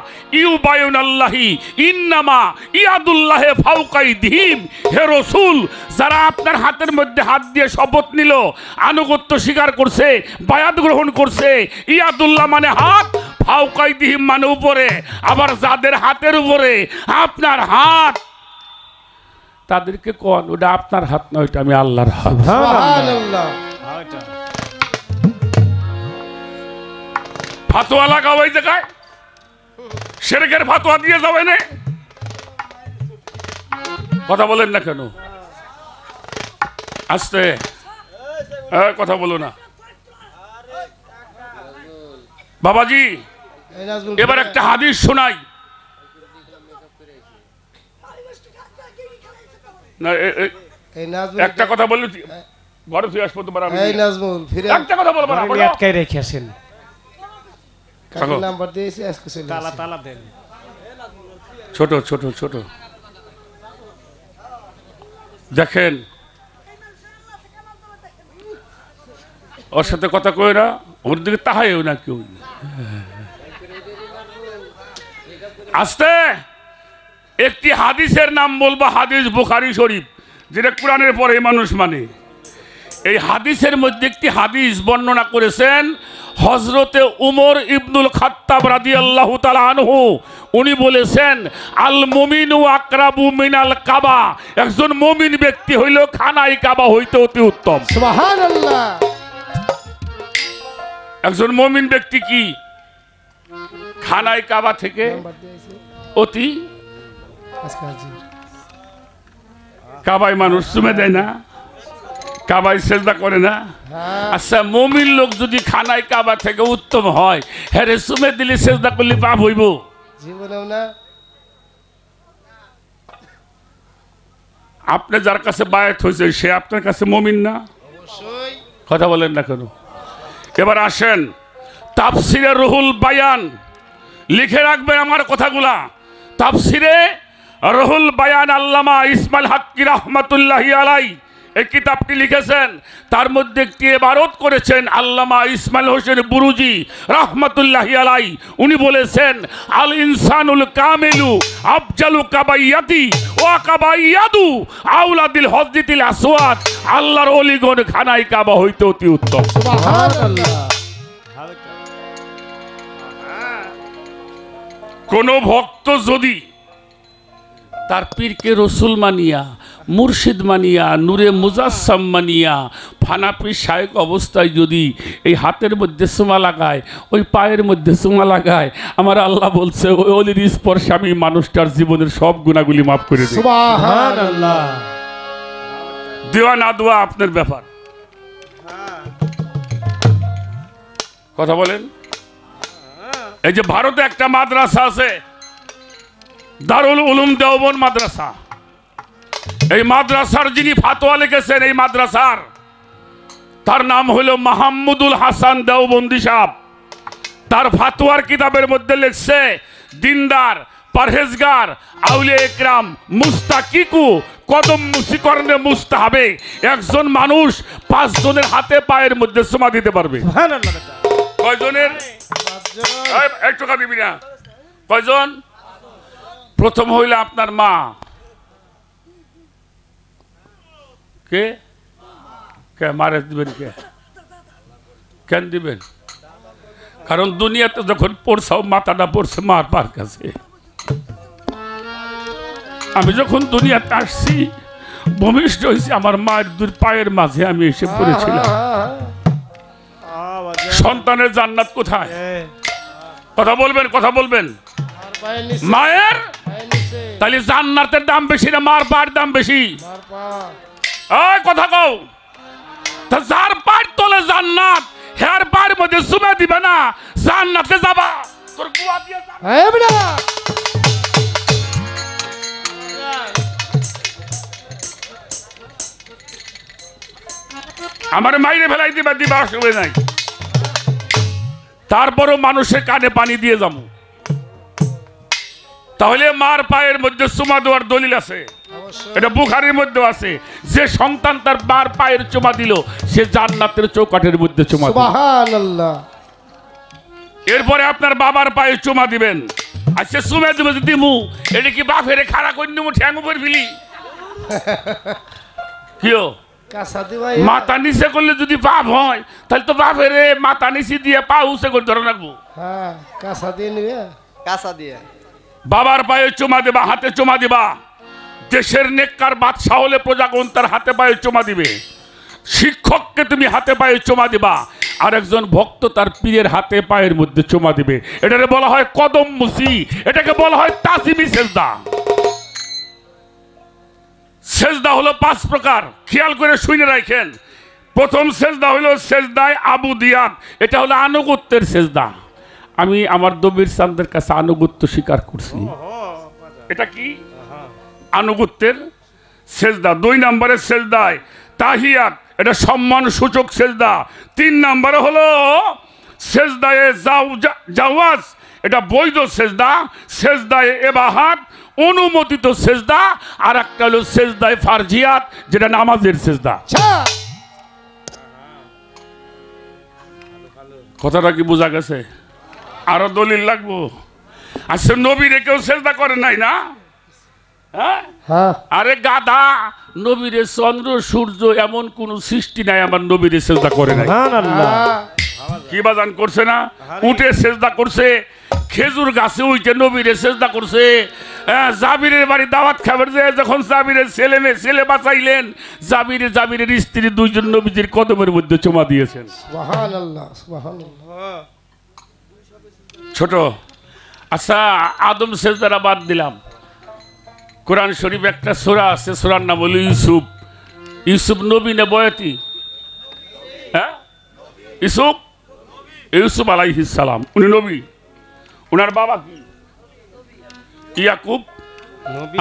ইউবায়ুনাল্লাহি ইন্নামা ইয়াদুল্লাহি ফাওকা আইদিহিম। হে রাসূল, যারা আপনার হাতের মধ্যে হাত দিয়ে শপথ নিল, আনুগত্য স্বীকার করছে, বায়াত গ্রহণ করছে, ইয়াদুল্লাহ মানে হাত, ফাওকা আইদিহিম মানে উপরে। আবার যাদের হাতের উপরে আপনার হাত, তাদেরকে কোন ওটা আপনার হাত নয়, ওটা আমি আল্লাহর হাত। সুবহানাল্লাহ। ফাতোয়া লাগাও ওই জায়গায়, শিরকের ফাতোয়া দিয়ে যাবে না। কথা বলেন না কেন? আস্তে কথা বলো না বাবাজি। এবার একটা হাদিস শোনাই না, একটা কথা বললে ঘরে ফিরে আসবো তোমার। একটা কথা বলবো না, আটকাই রেখেছেন, নাম্বার দিয়েছি, আজকে চলে তালা তালা দেন। ছোট ছোট ছোট দেখেন, ওর সাথে কথা কই না, ওর দিকে তাহাইও না কেউ। আস্তে একটি হাদিসের নাম বলবো, হাদিস বুখারী শরীফ, যেটা কোরআনের পরে মানুষ মানে। এই হাদিসের মধ্যে একটি হাদিস বর্ণনা করেছেন হযরতে উমর ইবনুল খাত্তাব রাদিয়াল্লাহু তাআলা আনহু। উনি বলেছেন, আল মুমিনু আকরাবু মিনাল কাবা। একজন মুমিন ব্যক্তি হইল খানায় কাবা হইতে অতি উত্তম। সুবহানাল্লাহ। একজন মুমিন ব্যক্তি কি খানায় কাবা থেকে অতি, কাবায় মানুষ চুমে দেয় না, কাবায় সেজদা করে না? আচ্ছা মুমিন লোক যদি খানায় কাবা থেকে উত্তম হয়, হ্যাঁ রে সুমে দিলে সেজদা করলে পাপ হইব? জীবনেও না। আপনি যার কাছে বায়াত হয়েছে সে আপনার কাছে মুমিন না? অবশ্যই। কথা বলেন না কেন? এবার আসেন তাফসিরে রুহুল বায়ান, লিখে রাখবেন আমার কথাগুলা। তাফসিরে রুহুল বায়ান আল্লামা ইসমাইল হাক্কি রাহমাতুল্লাহি আলাইহি এই কিতাবটি লিখেছেন। তার মধ্যে একটি ইবারত করেছেন আল্লামা ইসমাইল হোসেন বুরুজি রাহমাতুল্লাহি আলাইহি। উনি বলেছেন আল ইনসানুল কামিলু আফজালু কাবাইয়াতি ওয়া কাবাইয়াদু আউলাদিল হযরতিল আসওয়াদ। আল্লাহর ওলিগণ খানায় কাবা হইতে অতি উত্তম। সুবহানাল্লাহ। কোন ভক্ত যদি তার পীরকে রসুল মানিয়া, মুর্শিদ মানিয়া, নূরে মুজাসসাম মানিয়া, ফানাপি শায়েক অবস্থায় যদি এই হাতের মধ্যে চুমা লাগায়, ওই পায়ের মধ্যে চুমা লাগায়, আমার আল্লাহ বলছে ওই অলির স্পর্শে আমি মানুষটার জীবনের সব গুণাগুলি মাফ করে দিই। সুবহানাল্লাহ। দেওয়া না দেওয়া আপনার ব্যাপার। কথা বলেন। এই যে ভারতে একটা মাদ্রাসা আছে, দারুল উলুম দেওবন্দ মাদ্রাসা। এই মাদ্রাসার যিনি ফাতোয়া লিখেছেন এই মাদ্রাসার, তার নাম হলো মাহমুদুল হাসান দেওবন্দি সাহেব। তার ফাতোয়ার কিতাবের মধ্যে লিখছে দিনদার, পরহেজগার, আউলিয়া ইকরাম, মুস্তাকিকু কদম মুসিকরণে মুস্তাহাবে একজন মানুষ 5 জনের হাতে পায়ের মধ্যে চুমা দিতে পারবে। কয়জনের? একটু কথা দিবি না। কয়জন? প্রথম হইলে আপনার মা। কে কে মারে দিবেন? কে কেন দিবেন? কারণ দুনিয়াতে যখন পড়ছাও মাথাটা পড়ছে মার পার কাছে। আমি যখন দুনিয়াতে আসছি ভূমিষ্ঠ হয়েছি আমার মায়ের দুই পায়ের মাঝে আমি এসে পড়েছিলাম। সন্তানের জান্নাত কোথায়? কথা বলবেন, কথা বলবেন। মায়ের তাহলে জান্নাতের দাম বেশি না মার পায়ের দাম বেশি? কথা কও। তা যার পায়ের তলে জান্নাত, হের পায়ের মধ্যে চুমা দিবে না, জান্নাতে যাবা। তোর গুয়া দিয়ে আমার মাইরে ফেলাই দিবা, দিবা অসুবিধা নাই। তারপরও মানুষের কানে পানি দিয়ে যাবো। তাহলে মার পায়ের মধ্যে চুমা দেওয়ার দলিল আছে, এটা বুখারীর মধ্যে আছে। যে সন্তান তার মার পায়ের চুমা দিল সে জান্নাতের চৌকাঠের মধ্যে চুমা দিল। সুবহানাল্লাহ। এরপরে আপনার বাবার পায়ে চুমা দিবেন। আচ্ছা চুমা দিবে যদি মু এটা কি বাপেরে খাড়া করে নিমু ঠ্যাং উপর ফেলি? কিও কাঁচা দিবাই মাথা নিচে করলে যদি বাপ হয় তাহলে তো বাপেরে মাথা নিচে দিয়ে পা উঁচে করে ধরে রাখবো। হ্যাঁ কাঁচা দিয়ে নিবে। কাঁচা দিয়ে বাবার পায়ে চুমা দেবা, হাতে চুমা দিবা। দেশের নেককার বাদশাহ হলে প্রজাগণ তার হাতে পায়ে চুমা দিবে। শিক্ষককে তুমি হাতে পায়ে চুমা দিবা, আর একজন ভক্ত তার পীরের হাতে পায়ের মধ্যে চুমা দিবে। এটাকে বলা হয় কদম মুসি, এটাকে বলা হয় তাজিমি সেজদা। সেজদা হলো 5 প্রকার, খেয়াল করে শুনে রাখেন। প্রথম সেজদা হলো সেজদায় আবুদিয়াত, এটা হলো আনুগত্যের সেজদা। আমি আমার দবির চাঁদের কাছে আনুগত্য স্বীকার করছি। এটা কি? আনুগত্যের সেজদা। 2 নম্বরের সেজদায় তাহিয়াত, এটা সম্মান সূচক সেজদা। 3 নম্বরে হলো সেজদায়ে জাওয়াজ, এটা বৈধ সেজদা। সেজদায়ে এবাহাত, অনুমোদিত সেজদা। আর একটা হলো সেজদায়ে ফারজিয়াত, যেটা নামাজের সেজদা। কথাটা কি বোঝা গেছে? আরো দলিল লাগবো? আচ্ছা নবীরে কেউ সেজদা করে নাই না? আরে গাধা, নবীরে চন্দ্র সূর্য এমন কোন সৃষ্টি নাই আমার নবীরে সেজদা করে নাই। কি বাজান করছে না? উঠে সেজদা করছে, খেজুর গাছে উঠে নবীরে সেজদা করছে। জাবিরের বাড়ি দাওয়াত খাবার যায় যখন জাবিরের ছেলে বাঁচাইলেন, জাবিরের স্ত্রী 2 জন নবীজির কদমের মধ্যে চুমা দিয়েছেন। সুবহানাল্লাহ সুবহানাল্লাহ। ছোট আচ্ছা আদম সেজদারা বাদ দিলাম। কোরআন শরীফ একটা সূরা আছে, সূরার নাম হলো ইউসুফ। ইউসুফ নবী না বয়াতি? হ্যাঁ, ইউসুফ, ইউসুফ আলাইহিস সালাম উনি নবী। ওনার বাবা কি? ইয়াকুব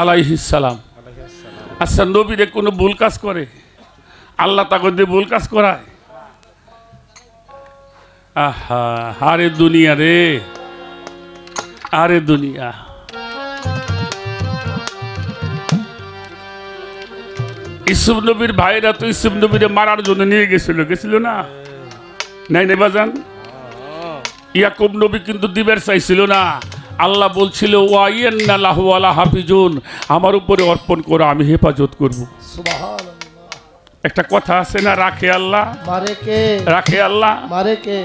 আলাইহিস সালাম। আচ্ছা, নবীরে কোনো ভুল কাজ করে আল্লাহ তাকে দিয়ে ভুল কাজ করায়? আহা, আরে দুনিয়া রে, আরে দুনিয়া। ইউসুফ নবীর ভাইরা তো ইউসুফ নবীরে মারার জন্য নিয়ে গেছিল না? নাই নাই বাজান। ইয়াকুব নবী কিন্তু দিবের চাইছিল না। আল্লাহ বলছিল ওয়াইয়ান্না লাহু আলা হাফিজুন, আমার উপরে অর্পণ করো, আমি হেফাজত করব। সুবহানাল্লাহ। একটা কথা আছে না, রাখে আল্লাহ মারে কে? রাখে আল্লাহ মারে কে?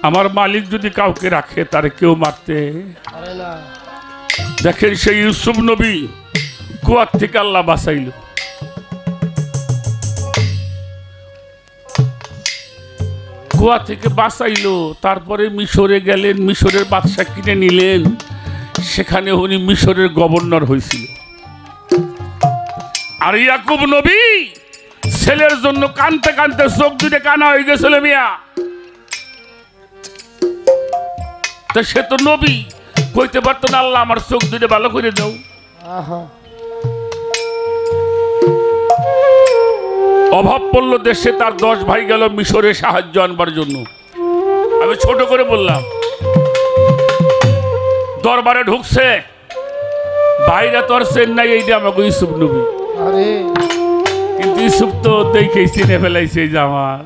আমার মালিক যদি কাউকে রাখে তারে কেউ মারতে পারে না। দেখেন সেই ইউসুফ নবী কুয়ার থেকে আল্লাহ বাঁচাইল। কুয়া থেকে বাঁচাইলো, তারপরে মিশরে গেলেন, মিশরের বাদশা কিনে নিলেন, সেখানে উনি মিশরের গভর্নর হয়েছিল। আর ইয়াকুব নবী ছেলের জন্য কানতে কানতে চোখ দুটো কানা হয়ে গেছিল মিয়া। তা সে তো নবী, কইতে পারতো না আল্লাহ আমার চোখ দুটো ভালো করে দাও? আহা, অভাব পড়লো দেশে, তার 10 ভাই গেল মিশরে সাহায্য আনবার জন্য। আমি ছোট করে বললাম, দরবারে ঢুকছে, ভাইরা তো আর চেন্নাই, এইটা আমাকে ইউসুফ নবী। আরে কিন্তু ইউসুফ তো দেখেই চিনে ফেলাইছে যে আমার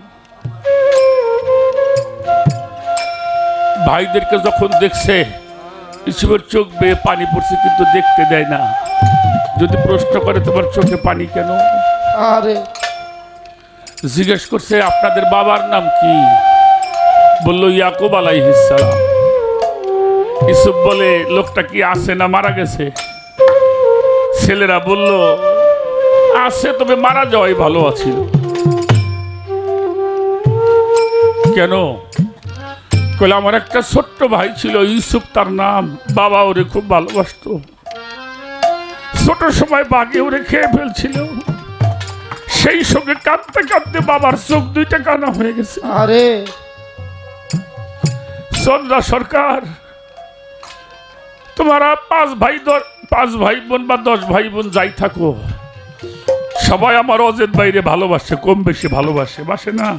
ভাইদেরকে। যখন দেখছে ইউসুফের চোখ বেয়ে পানি পড়ছে, কিন্তু দেখতে দেয় না। যদি প্রশ্ন করে তোমার চোখে পানি কেন, আরে জিজ্ঞেস করছে আপনাদের বাবার নাম কি? বলল ইয়াকুব আলাইহিস সালাম। ইউসুফ বলে লোকটা কি আছে না মারা গেছে? ছেলেরা বলল আছে, তবে মারা যাওয়াই ভালো আছিল। কেন? কইলে আমার একটা ছোট্ট ভাই ছিল ইউসুফ তার নাম, বাবা ওরে খুব ভালোবাসতো, ছোট সময় বাঘে ওরে খেয়ে ফেলছিল, সেই সঙ্গে কাঁদতে কাঁদতে বাবার চোখ দুইটা কানা হয়ে গেছে। আরে চন্দ্রা সরকার, তোমারা 5 ভাই বোন বা 10 ভাই বোন যাই থাকো, সবাই আমার অজিত ভাইরে ভালোবাসে, কম বেশি ভালোবাসে, বাসে না?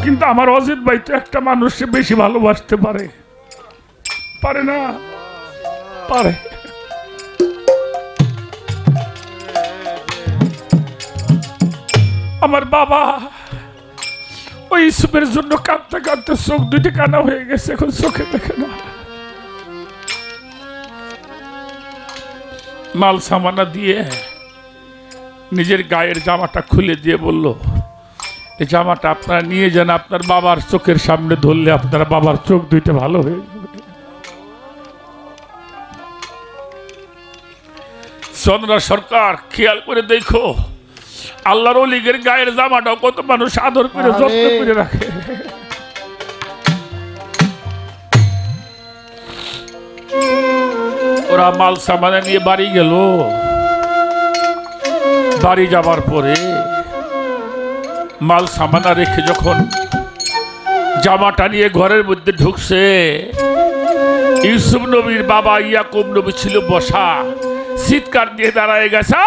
কিন্তু আমার অজিত ভাই তো একটা মানুষকে বেশি ভালোবাসতে পারে, পারে না? পারে। আমার বাবা ওই ইউসুফের জন্য কাঁদতে কাঁদতে চোখ দুটি কানা হয়ে গেছে, এখন চোখে দেখে না। মাল সামানা দিয়ে নিজের গায়ের জামাটা খুলে দিয়ে বলল, এই জামাটা আপনারা নিয়ে যান, আপনার বাবার চোখের সামনে ধরলে আপনার বাবার চোখ দুইটা ভালো হয়ে যাবে। চন্দ্রা সরকার, খেয়াল করে দেখো আল্লাহর ওলিদের গায়ের জামাটাও কত মানুষ আদর করে যত্ন করে রাখে। ওরা মাল সামানা নিয়ে বাড়ি গেল। বাড়ি যাবার পরে মাল সামানা রেখে যখন জামাটা নিয়ে ঘরের মধ্যে ঢুকছে, ইউসুফ নবীর বাবা ইয়াকুব নবী ছিল বসা, চিৎকার দিয়ে দাঁড়ায় গেছে,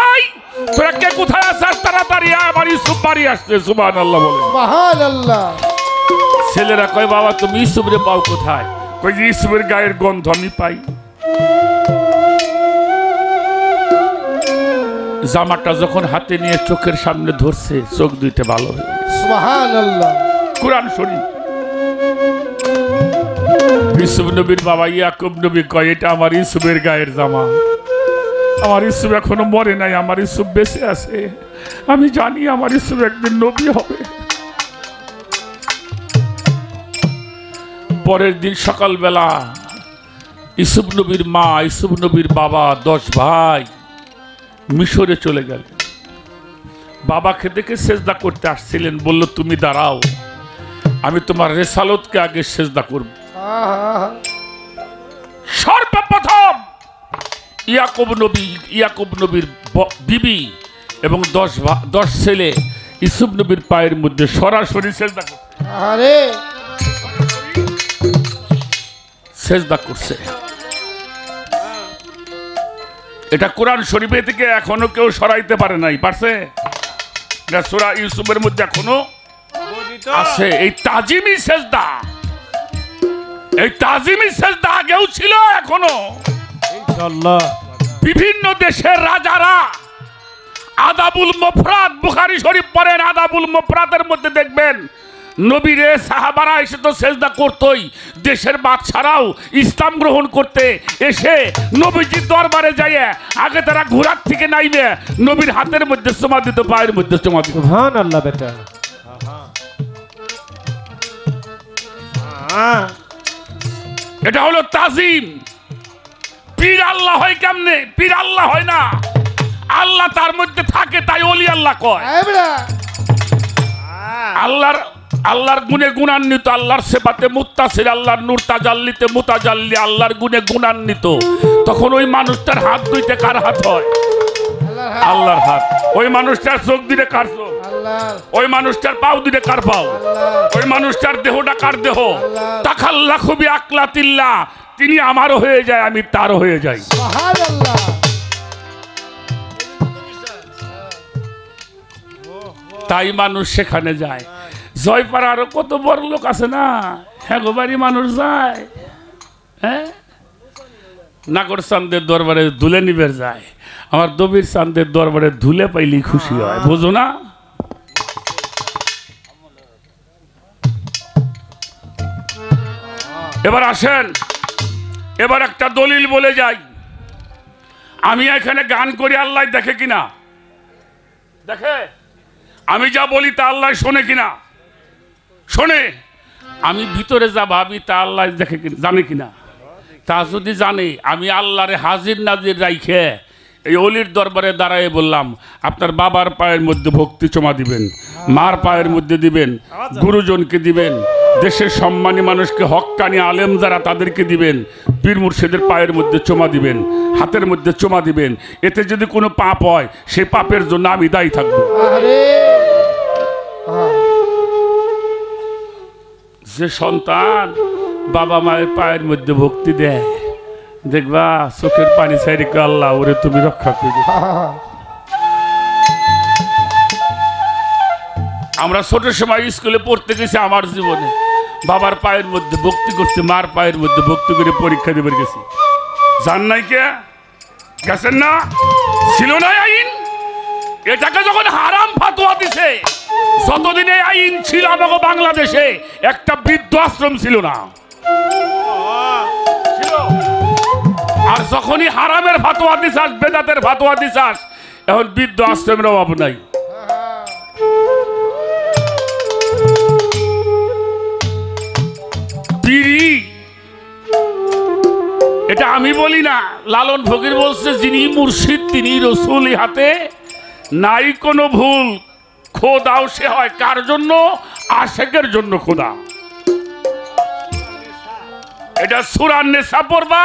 তোরা কে কোথায় আছিস? তাড়াতাড়ি আমার ইউসুফ বাড়ি আসছে। সুবহানাল্লাহ বলে। সুবহানাল্লাহ। ছেলেরা কয় বাবা তুমি ইউসুফরে পাও কোথায়? কই ইউসুফের গায়ের গন্ধ আমি পাই। জামাটা যখন হাতে নিয়ে চোখের সামনে ধরছে, চোখ দুইটা ভালো হয়ে গেছে। সুবহানাল্লাহ। কুরআন শরীফ। ইউসুফ নবীর বাবা ইয়াকুব নবী কয় এটা আমার ইউসুফের গায়ের জামা, আমার ইউসুফ এখনো মরে নাই, আমার ইউসুফ বেঁচে আছে, আমি জানি আমার ইউসুফ একদিন নবী হবে। পরের দিন সকালবেলা ইউসুফ নবীর মা, ইউসুফ নবীর বাবা 10 ভাই মিশরে চলে গেল। বাবাকে দেখে সেজদা করতে আসছিলেন, বলল তুমি দাঁড়াও, আমি তোমার রেসালতকে আগে সেজদা করব। সর্বপ্রথম ইয়াকুব নবীর বিবি এবং 10 ছেলে ইউসুফ নবীর পায়ের মধ্যে সরাসরি সেজদা করছে। আরে সেজদা করছে। এটা কোরআন শরীফে থেকে এখনো কেউ সরাইতে পারে নাই, পারছে? এটা সূরা ইউসুফের মধ্যে এখনো আছে। এই তাজিমি সেজদা, এই তাজিমি সেজদা আগেও ছিল, এখনো ইনশাআল্লাহ। বিভিন্ন দেশের রাজারা আদাবুল মুফরাদ, বুখারী শরীফ পড়েন, আদাবুল মুফরাদের মধ্যে দেখবেন নবীরে সাহাবারা এসে তো সেজদা করতোই। দেশের বাদশারাও ইসলাম গ্রহণ করতে এসে নবীজির দরবারে যাইয়ে আগে তারা ঘোড়ার থেকে নাইবে নবীর হাতের মধ্যে চুমা দিত, পায়ের মধ্যে চুমা দিত। সুবহানাল্লাহ বেটা। এটা হলো তাজিম। পীর আল্লাহ হয় কেমনে? পীর আল্লাহ হয় না, আল্লাহ তার মধ্যে থাকে, তাই ওলি আল্লাহ কয়। আল্লাহর গুণে গুণান্বিত, আল্লাহর সেবাতে মুত্তাসির, আল্লাহর নূর তাজাল্লিতে মুতাজাল্লি, আল্লাহর গুণে গুণান্বিত। তখন ওই মানুষটার হাত দুইতে কার হাত হয়? আল্লাহর হাত। ওই মানুষটার চোখ দিলে কার চোখ? ওই মানুষটার পাও দিলে কার পাও? ওই মানুষটার দেহটা কার দেহ? তাকাল্লা খুবই আকলাতিল্লাহ, তিনি আমারও হয়ে যায়, আমি তারও হয়ে যাই। সুবহানাল্লাহ। তাই মানুষ সেখানে যায়। জয়পাড়া আরো কত বড় লোক আছে না, হ্যাঁ গোবারি মানুষ যায়। হ্যাঁ, নাগর চান্দের দরবারে ধুলে নিবের যায়, আমার দবির চান্দের দরবারে ধুলে পাইলি খুশি হয়, বুঝো না? এবার আসেন, এবার একটা দলিল বলে যাই। আমি এখানে গান করি, আল্লাহ দেখে কিনা? দেখে। আমি যা বলি তা আল্লাহ শোনে কিনা? শোনে। আমি ভিতরে যা ভাবি তা আল্লাহ দেখে কিনা, জানে কিনা? তা যদি জানে, আমি আল্লাহরে হাজির নাজির রাইখে এই অলির দরবারে দাঁড়ায় বললাম, আপনার বাবার পায়ের মধ্যে ভক্তি চমা দিবেন, মার পায়ের মধ্যে দিবেন, গুরুজনকে দিবেন, দেশের সম্মানী মানুষকে, হক্কানি আলেম যারা তাদেরকে দিবেন, পীর মুর্শিদের পায়ের মধ্যে চমা দিবেন, হাতের মধ্যে চমা দিবেন। এতে যদি কোনো পাপ হয়, সেই পাপের জন্য আমি দায়ী থাকবো। যে সন্তান বাবা মায়ের পায়ের মধ্যে ভক্তি দেয়, দেখবা চোখের পানি ছাইরে কয়, আল্লাহ ওরে তুমি রক্ষা করবে। আমরা ছোট সময় স্কুলে পড়তে গেছি, আমার জীবনে বাবার পায়ের মধ্যে ভক্তি করছে, মার পায়ের মধ্যে ভক্তি করে পরীক্ষা দেবে গেছি। জান নাই কে গেছেন না? ছিল না আইন? এটাকে যখন হারাম ফাতোয়া দিছে, যতদিন এই আইন ছিল আমাকে বাংলাদেশে একটা বৃদ্ধ আশ্রম ছিল না। আর যখনই হারামের ফাতোয়া দিছাস, বেদাতের ফাতোয়া দিছাস, এখন বৃদ্ধ আশ্রমের অভাব নাই। পীরি, এটা আমি বলি না, লালন ফকির বলছে, যিনি মুর্শিদ তিনি রসুল, হাতে নাই কোনো ভুল, খোদাও সে হয় কার জন্য? আশেকের জন্য খোদা। এটা সূরা নিসা পড়বা,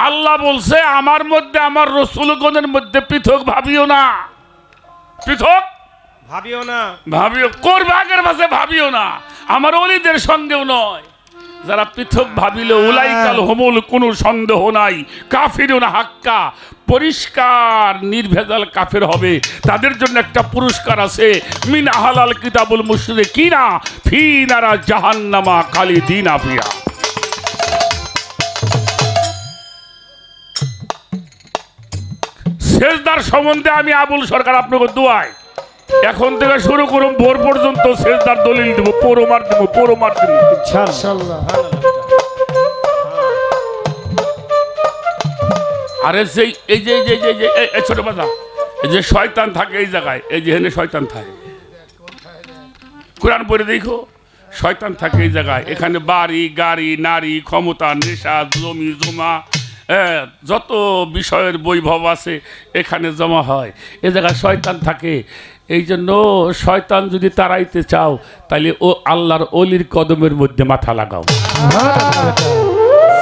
আল্লাহ বলছে, আমার মধ্যে, আমার রসুলগণের মধ্যে পৃথক ভাবিও না, পৃথক ভাবিও না, ভাবিও করবে আগের ভাষে ভাবিও না, আমার ওলিদের সঙ্গেও নয়। যারা পৃথক ভাবিল, উলাইকাল হুমুল, কোনো সন্দেহ নাই কাফিরুন হাক্কা, পরিষ্কার নির্ভেজাল কাফের হবে। তাদের জন্য একটা পুরস্কার আছে, মিন আহলাল কিতাবুল মুশরিকিনা ফি নারা জাহান্নামা খালিদিনা ফিহা। সেজদার সম্বন্ধে আমি আবুল সরকার আপনাকে দোয়াই, এখন থেকে শুরু করুন, ভোর পর্যন্ত সেজদার দলিল দেবো, পরমার দেবো, পরমার দেবো ইনশাআল্লাহ। আরে সেই এই যে ছোট বাচ্চা, এই যে শয়তান থাকে এই জায়গায়, এই যে হেনে শয়তান থাকে, কোরআন পড়ে দেখো, শয়তান থাকে এই জায়গায়। এখানে বাড়ি গাড়ি, নারী, ক্ষমতা, নেশা, জমি জমা, যত বিষয়ের বৈভব আছে এখানে জমা হয়, এ জায়গায় শয়তান থাকে। এই জন্য শয়তান যদি তাড়াইতে চাও, তাহলে ও আল্লাহর অলির কদমের মধ্যে মাথা লাগাও।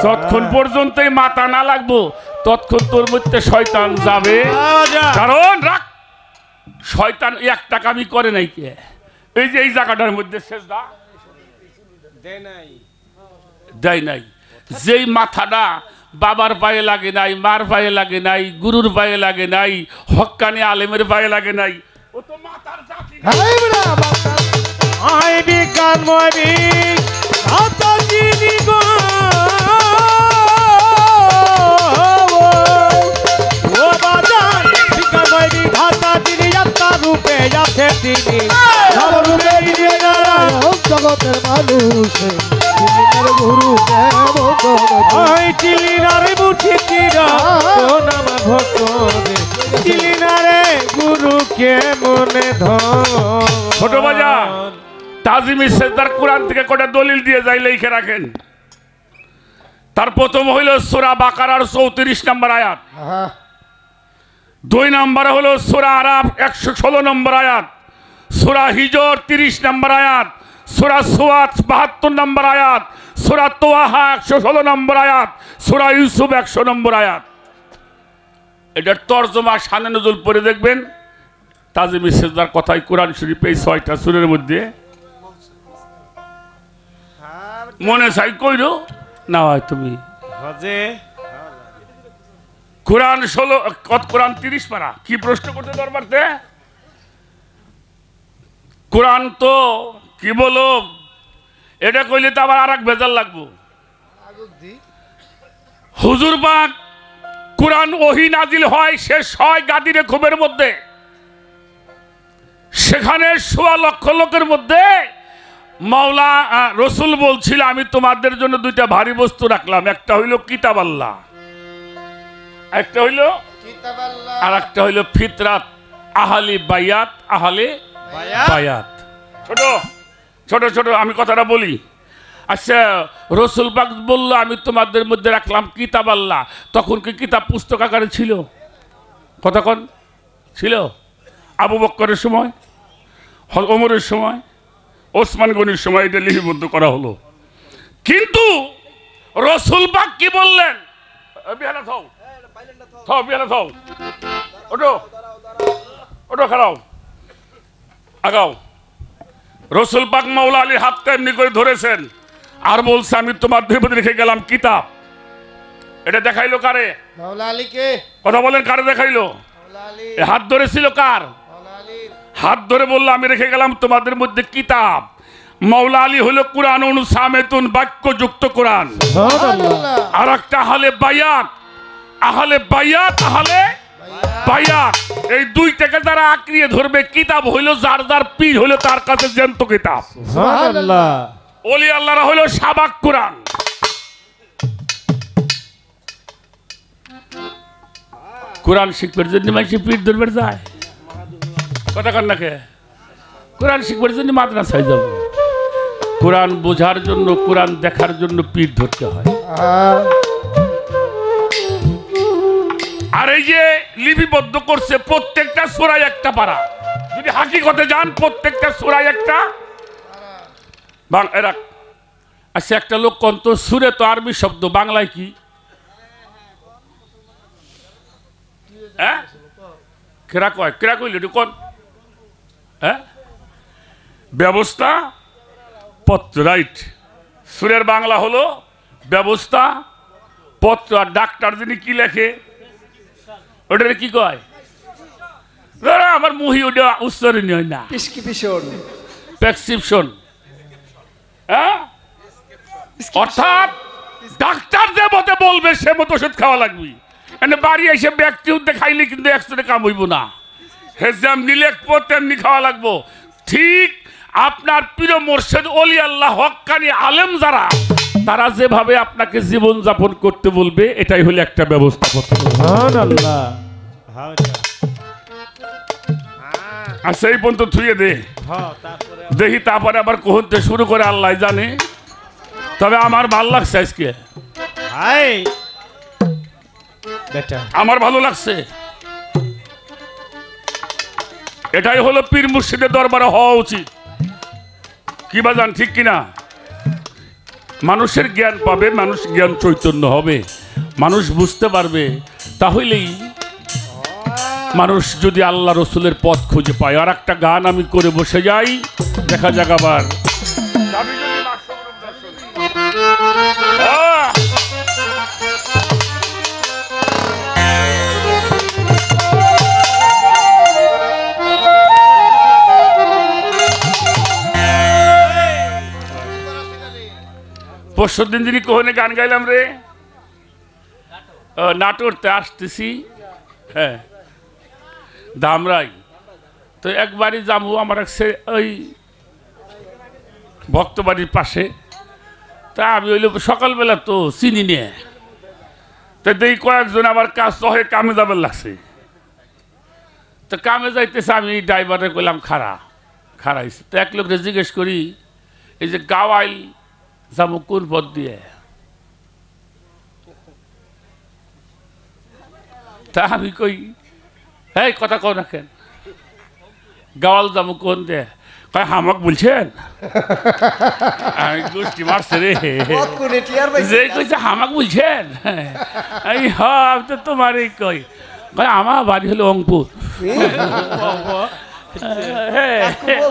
যতক্ষণ পর্যন্ত মাথা না লাগবো, ততক্ষণ তোর মধ্যে শয়তান যাবে। কারণ রাখ, শয়তান একটা কামই করে নাই কে? এই যে এই জায়গাটার মধ্যে সেজদা দেয় নাই। যেই মাথাটা বাবার পায়ে লাগে নাই, মার পায়ে লাগে নাই, গুরুর পায়ে লাগে নাই, হক্কানি আলেমের পায়ে লাগে নাই, ও তো মাথার জাতি না। আই বিজ্ঞান ময়বিক আতা চিনি গো ও বাজান বিজ্ঞান ময়বিক আতা চিনি আত্মা রূপে আছে তিনি সর্বরূপে নারায়ণ জগতের মানুষ চিলিনার গুরু আই চিলিনারে মুর্শিদিরা তো নাম ভক্ত চিলিনারে গুরু কে মনে ধন। ছোট বাজান তাজিমি সেজদার কোরআন থেকে কটা দলিল দিয়ে যাই লিখে রাখেন। তার প্রথম হইল সূরা বাকারার 34 নম্বর আয়াত, 2 নম্বরে হলো সূরা আরাফ 116 নম্বর আয়াত, সূরা হিজর 30 নম্বর আয়াত, সূরা সুয়াদ 72 নম্বর আয়াত, সূরা তোয়াহা 116 নম্বর আয়াত, সূরা ইউসুফ 100 নম্বর আয়াত। এটার তরজমা শানে নজুল পড়ে দেখবেন। তাজিমি সেজদার কথাই কোরআন শরীফ এই 6টা সূরার মধ্যে মনে চাই কইরো না হয় তুমি হজে কোরআন 30 পারা। কি প্রশ্ন করতে দরবারতে? কোরআন তো কি বলো, এটা কইলে তো আবার আরেক ভেজাল লাগবো। হুজুর পাক কোরআন ওহী নাজিল হয়, শেষ হয় গাদিরে খুবের মধ্যে। সেখানে 1.25 লক্ষ লোকের মধ্যে মাওলা রসুল বলছিল, আমি তোমাদের জন্য 2টা ভারী বস্তু রাখলাম, একটা হইল কিতাব আল্লাহ, একটা হইল আর একটা হইল ফিতরাত আহলি বায়াত আহলে বায়াত। ছোট ছোট ছোট আমি কথাটা বলি। আচ্ছা, রসুল পাক বলল আমি তোমাদের মধ্যে রাখলাম কিতাব আল্লাহ, তখন কি কিতাব পুস্তক আকারে ছিল? কতক্ষণ ছিল? আবু বকরের সময়, ওমরের সময়, ওসমান গনির সময় এটা লিপিবদ্ধ করা হলো। কিন্তু রসুল পাক কি বললেন? ওটো খারাও আগাও। রসুল পাক মাওলা আলীর হাতটা এমনি করে ধরেছেন আর বলছে আমি তোমাদের মধ্যে রেখে গেলাম কিতাব। এটা দেখাইলো কারে? মাওলা আলীকে। কথা বলেন, কারে দেখাইলো? হাত ধরেছিল কার? হাত ধরে বললো আমি রেখে গেলাম তোমাদের মধ্যে কিতাব। মাওলা আলী হলো কুরআন অনুসামেতুন, বাক্য যুক্ত কোরআন। আর একটা আহলে বায়াত, আহলে বায়াত, আহলে বায়াত, এই 2টাকে যারা আঁকড়িয়ে ধরবে, কিতাব হইলো যার যার পীর হইলো তার কাছে জ্যান্ত কিতাব। সুবহানাল্লাহ। ওলি আল্লাহরা হইলো সাবাক কোরআন। কোরআন শিখবার জন্য মানুষ পীর ধরবার যায়, কথা কন নাকি? কোরআন শিখবার জন্য মাদ্রাসায় যাব, কোরআন বোঝার জন্য, কোরআন দেখার জন্য পীর ধরতে হয়। আর এই যে লিপিবদ্ধ করছে প্রত্যেকটা সূরায় একটা পারা, যদি হাকিকতে যান প্রত্যেকটা সূরায় একটা এরা। আচ্ছা, একটা লোক কোন তো সুরে তো আরবি শব্দ, বাংলায় কি? হ্যাঁ, কেরা কয়, কেরা কইলে একটু কোন? হ্যাঁ, ব্যবস্থা পত্র, রাইট। সুরের বাংলা হলো ব্যবস্থা পত্র। আর ডাক্তার যিনি কি লেখে ওটারে কি কয়? আমার মুহি ওটা উচ্চারণ হয় না, প্রেসক্রিপশন। হ্যাঁ, অর্থাৎ ডাক্তার যে মতে বলবে সে মতো ওষুধ খাওয়া লাগবে। এনে বাড়ি এসে ব্যক্তি খাইলে কিন্তু একসাথে কাম হইব না, হেজাম নিলে তেমনি খাওয়া লাগবো। ঠিক আপনার প্রিয় মোর্শেদ ওলি আল্লাহ হক্কানি আলেম যারা, তারা যেভাবে আপনাকে জীবন যাপন করতে বলবে, এটাই হলো একটা ব্যবস্থাপত্র। সুবহানাল্লাহ। আচ্ছা, এই পর্যন্ত থুয়ে দে, দেখি তারপরে আবার কোহতে শুরু করে আল্লাহ জানে। তবে আমার ভালো লাগছে আজকে, আমার ভালো লাগছে। এটাই হলো পীর মুর্শিদের দরবারে হওয়া উচিত। কি বাজান, ঠিক কিনা? মানুষের জ্ঞান পাবে, মানুষ জ্ঞান চৈতন্য হবে, মানুষ বুঝতে পারবে, তাহলেই মানুষ যদি আল্লাহ রসুলের পথ খুঁজে পায়। আর একটা গান আমি করে বসে যাই, দেখা যাক আবার। পরশুর দিন যিনি কোহনে গান গাইলাম রে, নাটোরতে আসতেছি, হ্যাঁ ধামরাই। তো একবারই যাবো আমার ওই ভক্তবাড়ির পাশে। তা আমি হইল সকালবেলা তো চিনি নিয়ে, তো দেখি কয়েকজন আমার কাজ সহে কামে যাবার লাগছে। তো কামে যাইতেছে, আমি ড্রাইভারে কইলাম খারাইছে। তো এক লোকরে জিজ্ঞেস করি, এই যে গাওয়াইল যাবো কোন পথ দিয়ে? তা আমি কই, হ্যাঁ কথা কও না কেন, গাওয়াল যাবো কোন দিয়ে? কয় হামাক বলছেন? আমি গোষ্ঠী মারছে রে, যে কইছে হামাক বলছেন। এই আমি তো তোমারই কই, আমার বাড়ি হলো রংপুর।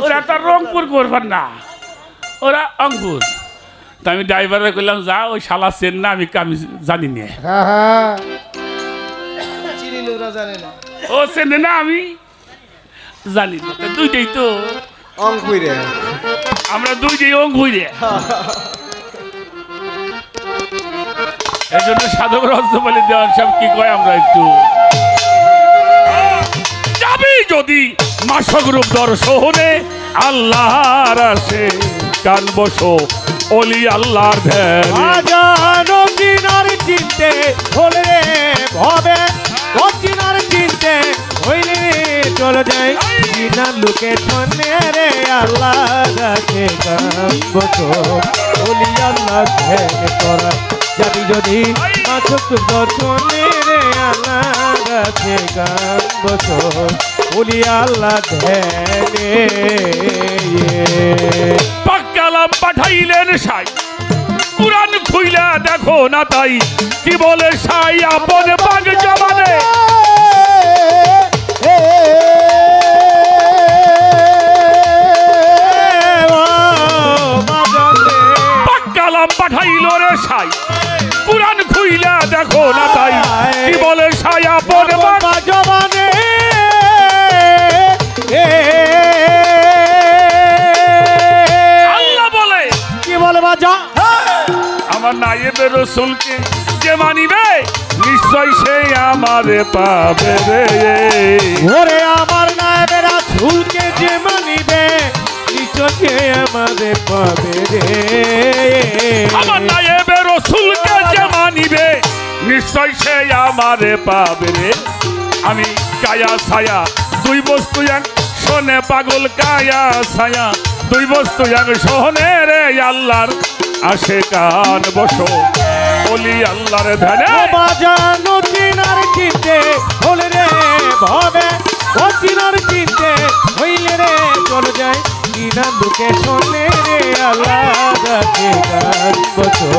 ওরা তো রংপুর করবার না, ওরা রংপুর। তা আমি ড্রাইভারে কইলাম, যা ওই শালা চেন না, আমি জানি না। ও চেনে না, আমি জানি না। দুইটাই তো আমরা দুইটাই অঙ্গুইরে। এই জন্য সাধক রহস্য বলে দেওয়ার সব কি কয়, আমরা একটু যাবি যদি মাসক রূপ দর্শনে, আল্লাহর আসে কান বসো অলি আল্লাহর ধ্যান। চিনতে হলে রে ভবে, চিনার চিনতে হইলে চলে যায় চিনার লোকে ছনে রে। আল্লাহ রাখে গান বসো অলি আল্লাহ ধ্যান করা, যাবি যদি মাসক দর্শনে রে। আল্লাহ রাখে গান বসো অলি আল্লাহ ধ্যানে। পাক্কালাম পাঠাইলেন সাই, কুরআন খুইলা দেখো না তাই, কি বলে সাই আপন পাক জমানে। পাক্কালাম পাঠাইল রে সাই, কুরআন খুইলা দেখো না তাই, কি বলে সাই আপন পাক জমানে। আল্লাহ বলে, কি বলে বাজা, আমার নায়েবে রসুলকে যে মানিবে, নিশ্চয় সে আমারে পাবে রে। ওরে আমার নায়েবে রাসূলকে যে মানিবে, নিশ্চয় সে আমারে পাবে রে। আমার নায়েবে রসুলকে যে মানিবে, নিশ্চয় সে আমারে পাবে রে। আমি কায়া ছায়া দুই বস্তু এক শোনে, পাগল কায়া ছায়া দুই বস্তু এক শোনে রে। আল্লাহর আসে কান বসো অলি আল্লাহর ধ্যানে। বাজানো চিনার চিনতে হলে রে ভবে, ও চিনার চিনতে হইলে রে চলে যায় চিনার লোকে শোনে রে। আল্লাহ রাখে গান বসো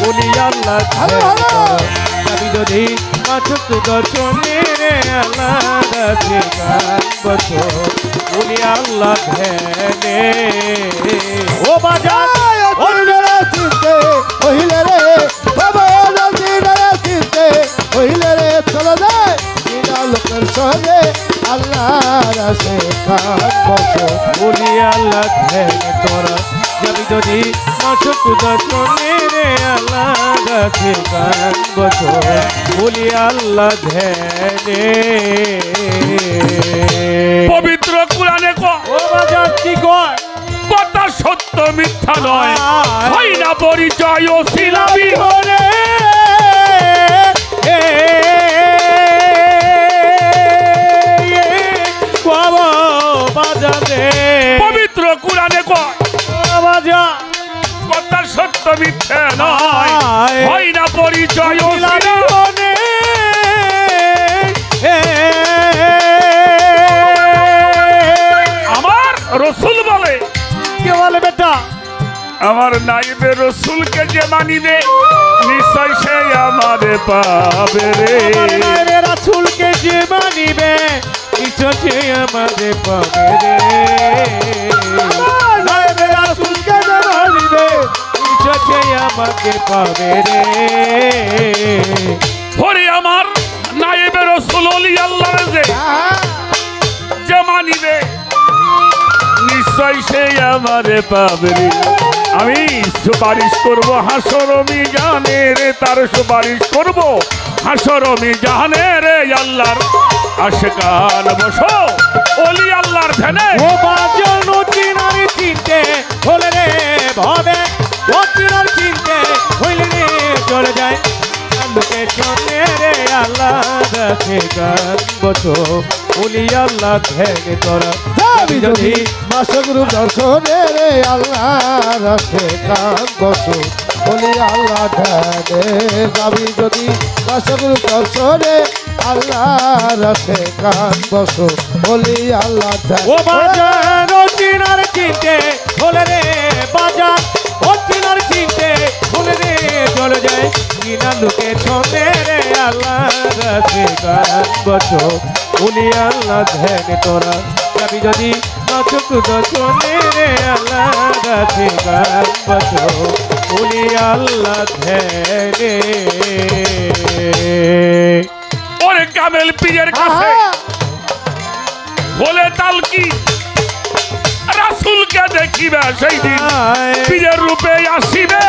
অলি আল্লাহ ধ্যান করা, যাবি যদি মাসক দর্শনে রে। আল্লাহ রাখে গান বসো অলি আল্লাহ ধ্যানে। ও বাজার চিনতে হইলে রে বাবা, চিনতে হইলে রে চলে যায় চিনা লোকের সঙ্গে। আল্লাহর আসে কান বসো অলি আল্লাহ ধ্যান করা, যাবি যদি মাসক দর্শনে রে। আল্লাহ রাখে গান বসো অলি আল্লাহ ধ্যানে। পবিত্র কুরআনে ও বাজার কি কয়, কথা সত্য মিথ্যা নয়, হয় না পরিচয় ও সিলাবি হরে পবিত্র কুরআনে কয়, বাজা কথা সত্য মিথ্যা নয়, হয় না পরিচয় ও সিলাবি। আমার রসুল বলে, কে বলে বেটা, আমার নাইবে রসুলকে যে মানিবে নিশ্চয় সে আমারে পাবে রে। আমার নাইবে রাসূলকে যে মানিবে নিশ্চয় সে আমারে পাবে রে। নাইবে রাসূলকে যে মানিবে নিশ্চয় সে আমাকে পাবে রে। ওরে আমার নাইবে রসুল ওলি আল্লাহর যে মানিবে নিশ্চয় সে আমারে পাবে রে। আমি সুপারিশ করব হাসর মিজানে রে, তার সুপারিশ করব হাসর মিজানে রে। আল্লাহর আশিকান বসো ওলি আল্লাহর ধ্যানে। ও বাজন চিনার চিনতে হলে রে ভাবে, ও চিনার চিনতে হইলে রে চলে যায় লোকে চলে রে। আল্লাহ রাখে গান বসো ওলি আল্লাহ ধ্যানে তোরা। আমি যদি বাসগুরু দর্শনে রে আল্লাহ রাখে কান বসো বলি আল্লাহ ধ্যানে। আমি যদি বাসগুরু দর্শনে আল্লাহ রাখে কান বসো বলি আল্লাহ ও ধ্যানে। বাজার ও চিনার চিনতে হলে রে বাজার, ও চিনার চিনতে হলে রে চলে যায় কিনা লোকে চলে রে। আল্লাহ রাখে গান বসো ওলি আল্লাহ ধ্যানে তোরা। আমি যদি নাচক দর্শনে রে আল্লাহ রাখে গান বসো ওলি আল্লাহ ধ্যানে। ওরে কামেল পীরের কাছে বলে তালকি রাসূলকে দেখিবে সেই দিন পীরের রূপে আসিবে।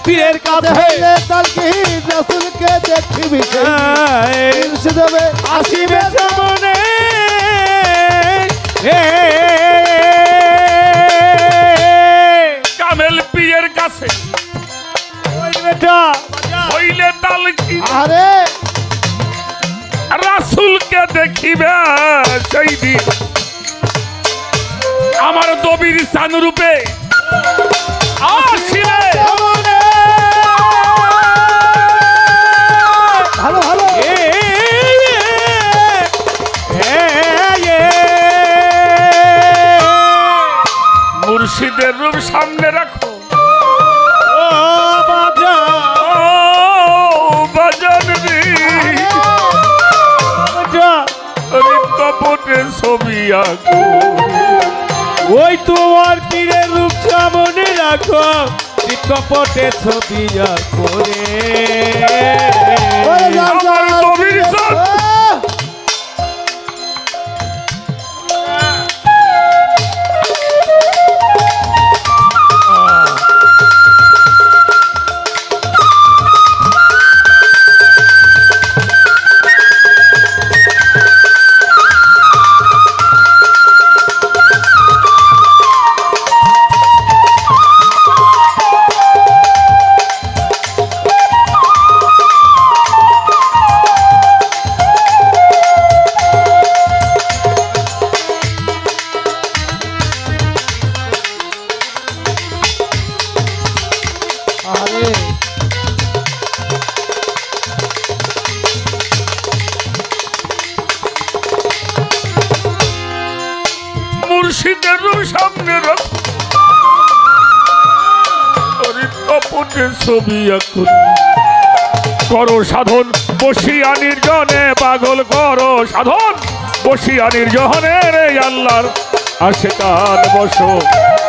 পীরের কাছে হইলে তালকি রাসূলকে দেখিবি সেই দেবে আসিবে সামনে। কামেল পীরের কাছে হইলে তালকি আরে রাসূলকে দেখিবে সেই দিন আমার দবির সান রূপে আসিবে। ভালো ভালো মুর্শিদের রূপ সামনে রাখো ও বাজান রে। কপটে ছবি আঁকো ওই তোমার পীরের রূপ সামনে রাখো, কপটে ছবি করে আমার দবির সান মুর্শিদের সামনে রাখো কপটে ছবি আঁকো। করো সাধন বসিয়া নির্জনে পাগল করো সাধন বসিয়া নির্জনে রে। আল্লাহর আশিকান বসো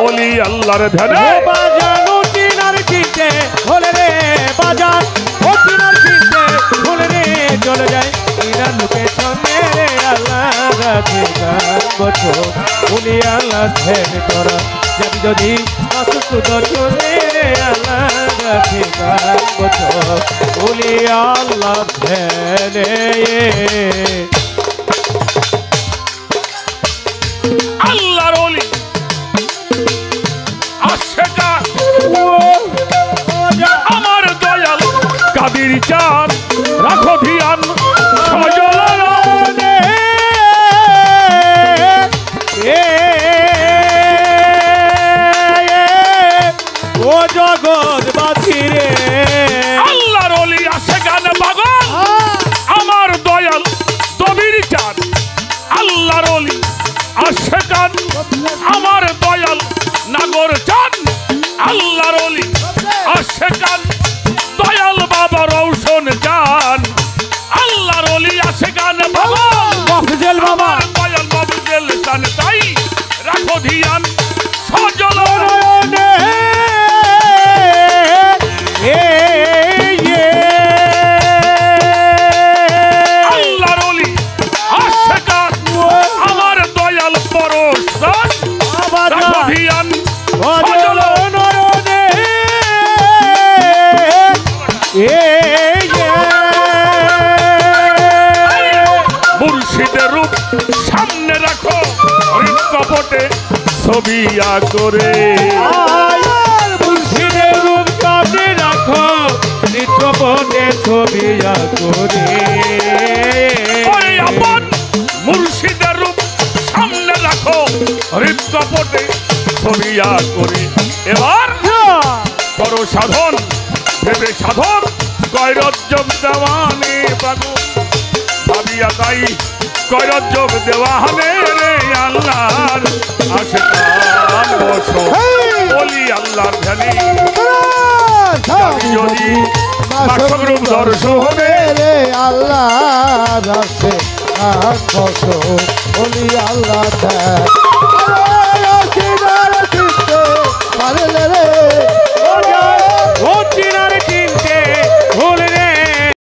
ওলি আল্লাহর ধ্যানে। বাজানো চিনার চিনতে হলে রে বাজার, ও চিনার চিনতে হলে রে চলে যায় কিনা লোকে সঙ্গে রে। আল্লাহ রাখে গান বসো ওলি আল্লাহ ধ্যানে তোরা। যাবি যদি অসুস্থ দর্শনে রে। আল্লাহ রাখে গান বসো ওলি আল্লাহ ধ্যানে। আল্লাহর ওলি আশিকান আমার দয়াল কাদির চাঁদ রাখো ধিয়ান সজলানে। ও জগৎ বাসি রে আল্লাহর ওলি আশিকান পাগল আমার দয়াল আমার দয়াল নাগর চান আল্লাহর ওলি আশেকান দয়াল বাবা রৌশন জান আল্লাহর ওলি আশেকান বাবা মফজল বাবা আমার দয়াল মফজল জান তাই রাখো ধিয়ান সজল নয়নে আল্লাহর ওলি আশেকান আমার দয়াল পরশান রাখো ধিয়ান সজল মুর্শিদের রূপ সামনে রাখো কপটে ছবি করে মুর্শিদের রূপ সামনে রাখো নিত্যপটে ছবি করে ওরে আপন মুর্শিদের রূপ সামনে রাখো কপটে ছবি করে এবার করো সাধন ভেবে সাধন কৈরজ্জব দেওয়ানে বাবু ভাবিয়া তাই কৈরজ্জব দেওয়ানে রে আল্লাহর আশিকান বসো বলি আল্লাহর ধ্যানে যদি মাসক রূপ দর্শনে রে আল্লাহ রাসে আর বসো বলি আল্লাহ